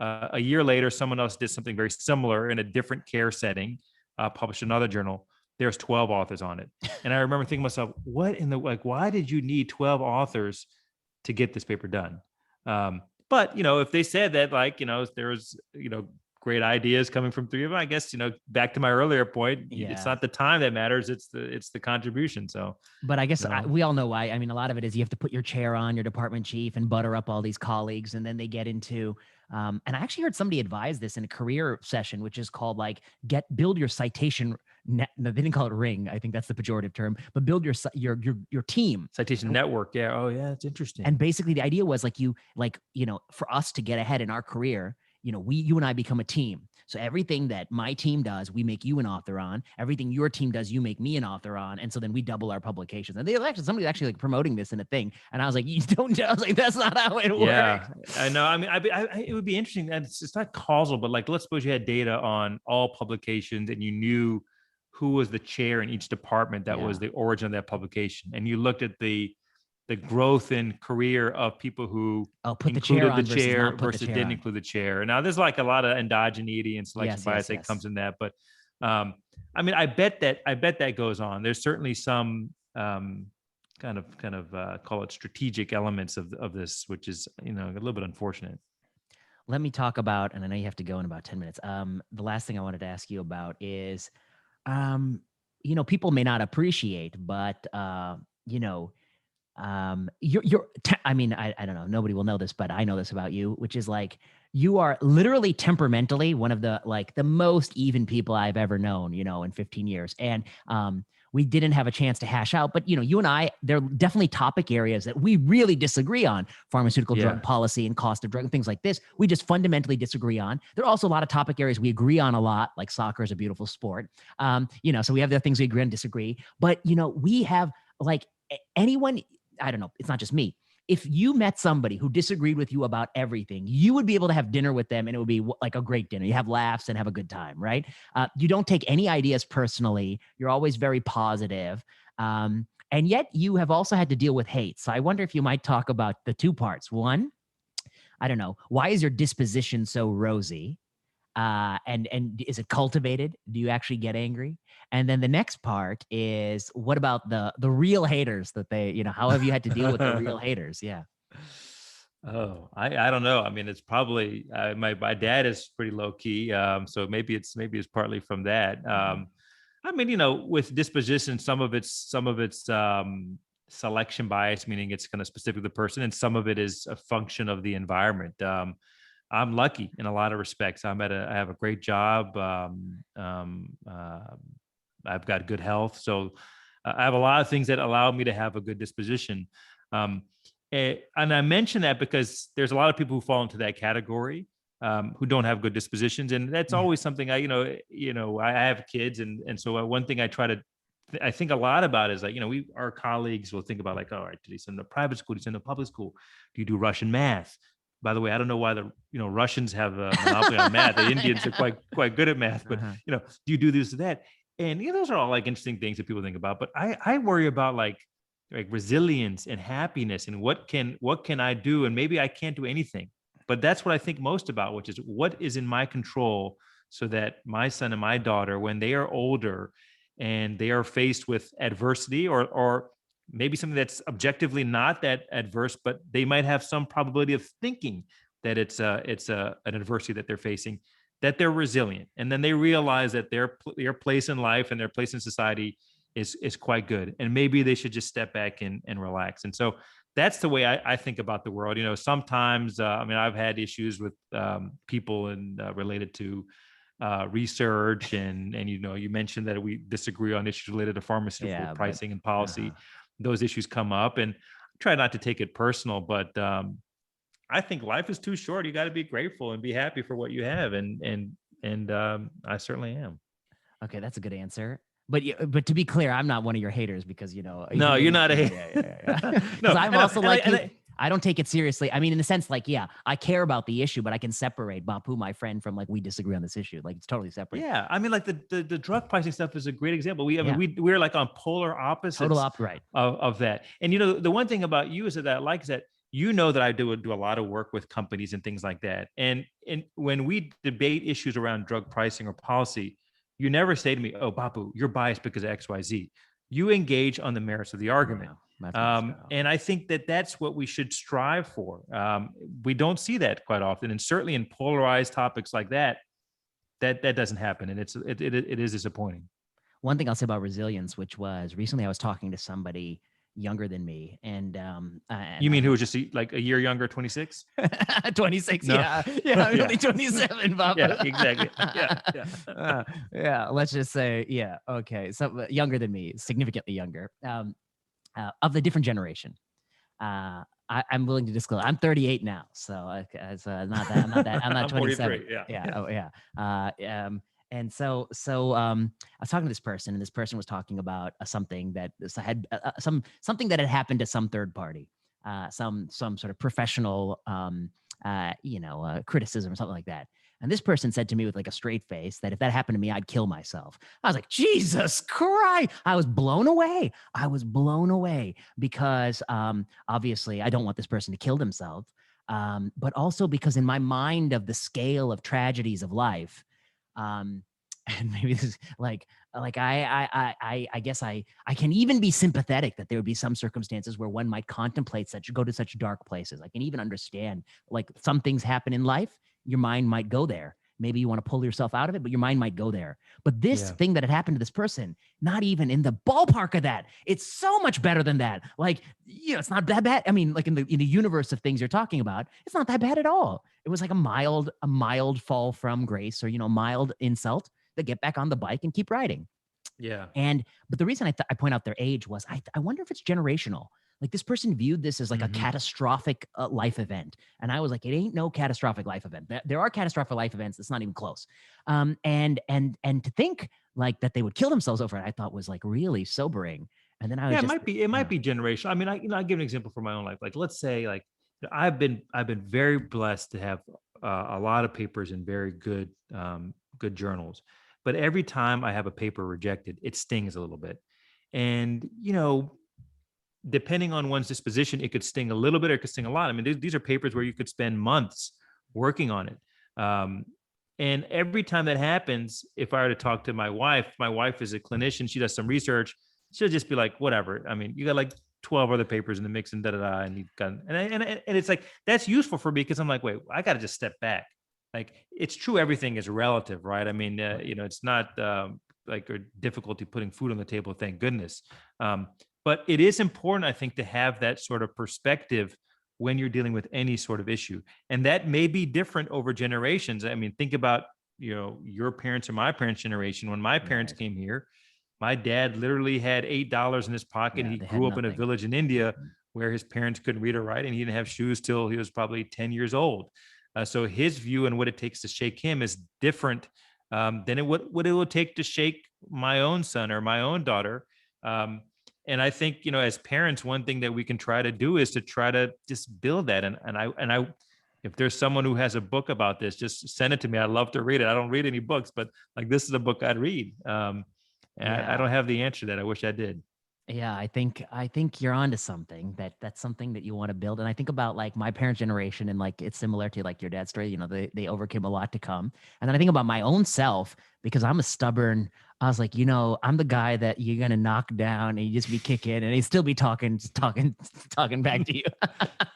A year later, someone else did something very similar in a different care setting, published another journal. There's 12 authors on it. And I remember thinking to myself, why did you need 12 authors to get this paper done? But, if they said that, there was, great ideas coming from 3 of them, I guess, back to my earlier point, it's not the time that matters, it's the contribution. So, but I guess we all know why. I mean, a lot of it is you have to put your chair on, your department chief, and butter up all these colleagues. And then they get into, and I actually heard somebody advise this in a career session, which is called build your citation net. No, they didn't call it ring. I think that's the pejorative term, but build your team. Citation network. Yeah. Oh yeah. It's interesting. And basically the idea was for us to get ahead in our career, you and I become a team. So everything that my team does, we make you an author on. Everything your team does, you make me an author on. And so then we double our publications. And somebody's actually promoting this in a thing. And I was like, that's not how it works. Yeah, I know. I mean, it would be interesting. And it's not causal, but let's suppose you had data on all publications and you knew who was the chair in each department that was the origin of that publication. And you looked at the the growth in career of people who put the chair on versus not put versus the chair didn't on. include the chair. Now, there's like a lot of endogeneity and selection Yes, bias that comes in that, but I mean, I bet that goes on. There's certainly some kind of call it strategic elements of this, which is, you know, a little bit unfortunate. Let me talk about, and I know you have to go in about 10 minutes. The last thing I wanted to ask you about is, you know, people may not appreciate, but you know, I mean, I don't know, nobody will know this, but I know this about you, which is like, you are literally temperamentally one of the, like, the most even people I've ever known, you know, in 15 years. And we didn't have a chance to hash out, but, you know, you and I, there are definitely topic areas that we really disagree on: pharmaceutical drug policy and cost of drug and things like this. We just fundamentally disagree on. There are also a lot of topic areas we agree on a lot, like soccer is a beautiful sport. You know, so we have the things we agree and disagree, but, you know, we have, like, anyone, I don't know, it's not just me. If you met somebody who disagreed with you about everything, you would be able to have dinner with them and it would be like a great dinner. You have laughs and have a good time, right? You don't take any ideas personally. You're always very positive. And yet you have also had to deal with hate. So I wonder if you might talk about the two parts. One, I don't know, why is your disposition so rosy? And is it cultivated? Do you actually get angry? And then the next part is, what about the real haters that they, you know, how have you had to deal with the real haters? Yeah. Oh, I don't know. I mean, it's probably my dad is pretty low key, so maybe it's partly from that. I mean, you know, with disposition, some of it's selection bias, meaning it's kind of specific to the person, and some of it is a function of the environment. I'm lucky in a lot of respects. I have a great job. I've got good health. So I have a lot of things that allow me to have a good disposition. And I mention that because there's a lot of people who fall into that category, who don't have good dispositions. And that's always something I have kids. And so one thing I think a lot about is, like, you know, our colleagues will think about, like, all right, did he send them to private school? Did he send them to public school? Do you do Russian math? By the way, I don't know why the Russians have a monopoly on math. The Indians are quite good at math, but you know, do you do this or that? And those are all like interesting things that people think about. But I worry about like resilience and happiness and what can I do? And maybe I can't do anything. But that's what I think most about, which is what is in my control, so that my son and my daughter, when they are older and they are faced with adversity or maybe something that's objectively not that adverse, but they might have some probability of thinking that it's an adversity that they're facing, that they're resilient. And then they realize that their place in life and their place in society is quite good. And maybe they should just step back and relax. And so that's the way I think about the world. You know, sometimes, I mean, I've had issues with people related to research and you know, you mentioned that we disagree on issues related to pharmaceutical pricing and policy. Those issues come up, and I try not to take it personal, but I think life is too short. You got to be grateful and be happy for what you have. And I certainly am. Okay. That's a good answer. But to be clear, I'm not one of your haters, because, you know, no, you're not a hater. Because I'm also like you. I don't take it seriously. I mean, in the sense, like, yeah, I care about the issue, but I can separate Bapu, my friend, from, like, we disagree on this issue. Like, it's totally separate. Yeah, I mean, like the drug pricing stuff is a great example. We're like on polar opposites right. of that. And you know, the one thing about you is that I like is that you know that I do a lot of work with companies and things like that. And when we debate issues around drug pricing or policy, you never say to me, "Oh, Bapu, you're biased because of X, Y, Z." You engage on the merits of the argument. And I think that that's what we should strive for. We don't see that quite often. And certainly in polarized topics like that doesn't happen. And it is disappointing. One thing I'll say about resilience, which was recently I was talking to somebody younger than me. And you mean who was just like a year younger, 26? 26, no? Yeah, I'm only 27, Bob. Yeah, exactly. Yeah, let's just say, yeah, okay. So younger than me, significantly younger. Of the different generation. I'm willing to disclose. I'm 38 now, so it's not that. I'm not 27. And so I was talking to this person, and this person was talking about something that had something that had happened to some third party, some sort of professional, criticism or something like that. And this person said to me with like a straight face that if that happened to me, I'd kill myself. I was like, Jesus Christ. I was blown away. Because obviously I don't want this person to kill themselves. But also because in my mind of the scale of tragedies of life, and maybe this is like I guess I can even be sympathetic that there would be some circumstances where one might contemplate go to such dark places. I can even understand like some things happen in life, your mind might go there. Maybe you want to pull yourself out of it, but your mind might go there. But this thing that had happened to this person, not even in the ballpark of that. It's so much better than that. Like, it's not that bad. I mean, like in the universe of things you're talking about, it's not that bad at all. It was like a mild fall from grace, or mild insult, to get back on the bike and keep riding. Yeah. But the reason I point out their age was I wonder if it's generational. Like this person viewed this as like a catastrophic life event. And I was like, it ain't no catastrophic life event. There are catastrophic life events. That's not even close. And to think like that they would kill themselves over it, I thought was like really sobering. And then I was it might be generational. I mean, I give an example from my own life. Like, let's say like I've been very blessed to have a lot of papers in very good journals. But every time I have a paper rejected, it stings a little bit. And, depending on one's disposition, it could sting a little bit or it could sting a lot. I mean, these are papers where you could spend months working on it. And every time that happens, if I were to talk to my wife is a clinician, she does some research, she'll just be like, whatever. I mean, you got like 12 other papers in the mix and and you've got, and it's like, that's useful for me because I'm like, wait, I got to just step back. Like, it's true, everything is relative, right? I mean, it's not like a difficulty putting food on the table, thank goodness. But it is important, I think, to have that sort of perspective when you're dealing with any sort of issue. And that may be different over generations. I mean, think about, your parents or my parents' generation. When my parents came here, my dad literally had $8 in his pocket. He grew up in a village in India where his parents couldn't read or write, and he didn't have shoes till he was probably 10 years old. So his view and what it takes to shake him is different than what it will take to shake my own son or my own daughter. And I think, as parents, one thing that we can try to do is to try to just build that. And I, if there's someone who has a book about this, just send it to me. I'd love to read it. I don't read any books, but like, this is a book I'd read. I don't have the answer to that. I wish I did. Yeah, I think you're onto something. That's something that you want to build. And I think about like my parents' generation, and like it's similar to like your dad's story. They overcame a lot to come. And then I think about my own self, because I'm a stubborn. I was like, I'm the guy that you're gonna knock down, and you just be kicking, and he'd still be talking back to you.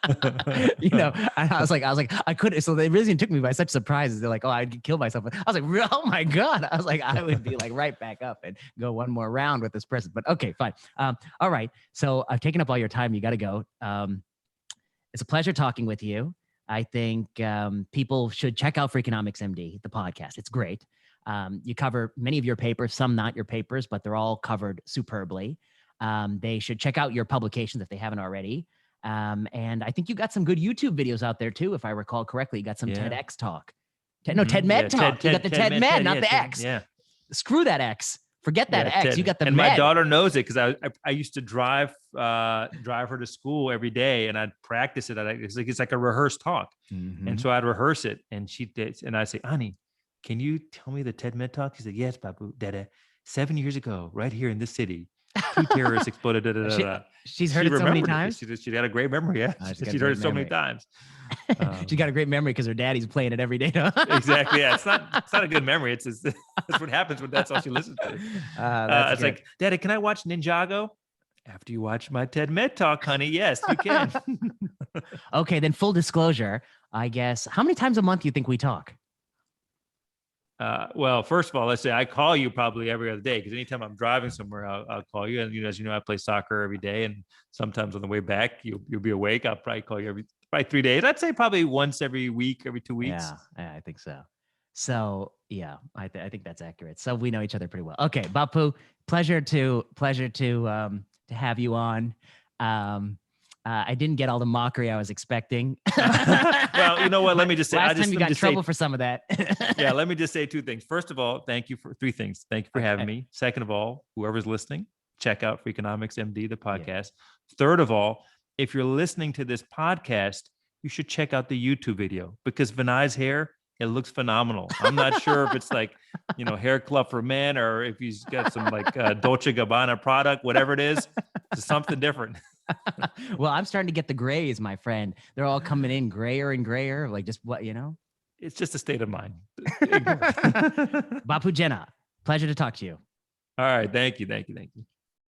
And I was like, I couldn't. So they really took me by such surprise. They're like, oh, I'd kill myself. I was like, oh my God. I was like, I would be like right back up and go one more round with this person. But okay, fine. All right. So I've taken up all your time. You got to go. It's a pleasure talking with you. I think people should check out Freakonomics MD, the podcast. It's great. You cover many of your papers, some not your papers, but they're all covered superbly. They should check out your publications if they haven't already. And I think you got some good YouTube videos out there too, if I recall correctly. You got some TEDx talk. TED Med talk. You got the TED Med, not the X. Yeah. Screw that X. Forget that X. You got the and Med. My daughter knows it because I used to drive her to school every day, and I'd practice it. It's like a rehearsed talk, and so I'd rehearse it, and she did, and I'd say, Ani, can you tell me the TED Med talk? She said, yes, Bapu, Dada. 7 years ago, right here in this city, 2 terrorists exploded. She's heard it so many times. She got a great memory. Yeah, she's heard it so many times. She got a great memory because her daddy's playing it every day. Exactly. Yeah, it's not a good memory. It's that's what happens when that's all she listens to. It's like, Daddy, can I watch Ninjago? After you watch my TED Med talk, honey. Yes, you can. Okay, then full disclosure, I guess. How many times a month do you think we talk? Well, first of all, let's say I call you probably every other day, because anytime I'm driving somewhere, I'll call you. And as you know, I play soccer every day, and sometimes on the way back, you'll be awake. I'll probably call you probably 3 days. I'd say probably once every week, every 2 weeks. Yeah, I think so. So yeah, I think that's accurate. So we know each other pretty well. Okay, Bapu, pleasure to have you on. I didn't get all the mockery I was expecting. Well, you know what? Let me just say, last time you got in trouble for some of that. Yeah, let me just say 2 things. First of all, thank you for 3 things. Thank you for having me. Second of all, whoever's listening, check out Freakonomics MD, the podcast. Yeah. Third of all, if you're listening to this podcast, you should check out the YouTube video, because Vinay's hair It looks phenomenal. I'm not sure if it's like, hair club for men or if he's got some like Dolce Gabbana product, whatever it is, it's something different. Well, I'm starting to get the grays, my friend. They're all coming in grayer and grayer. Like just what, It's just a state of mind. Bapu Jena, pleasure to talk to you. All right. Thank you.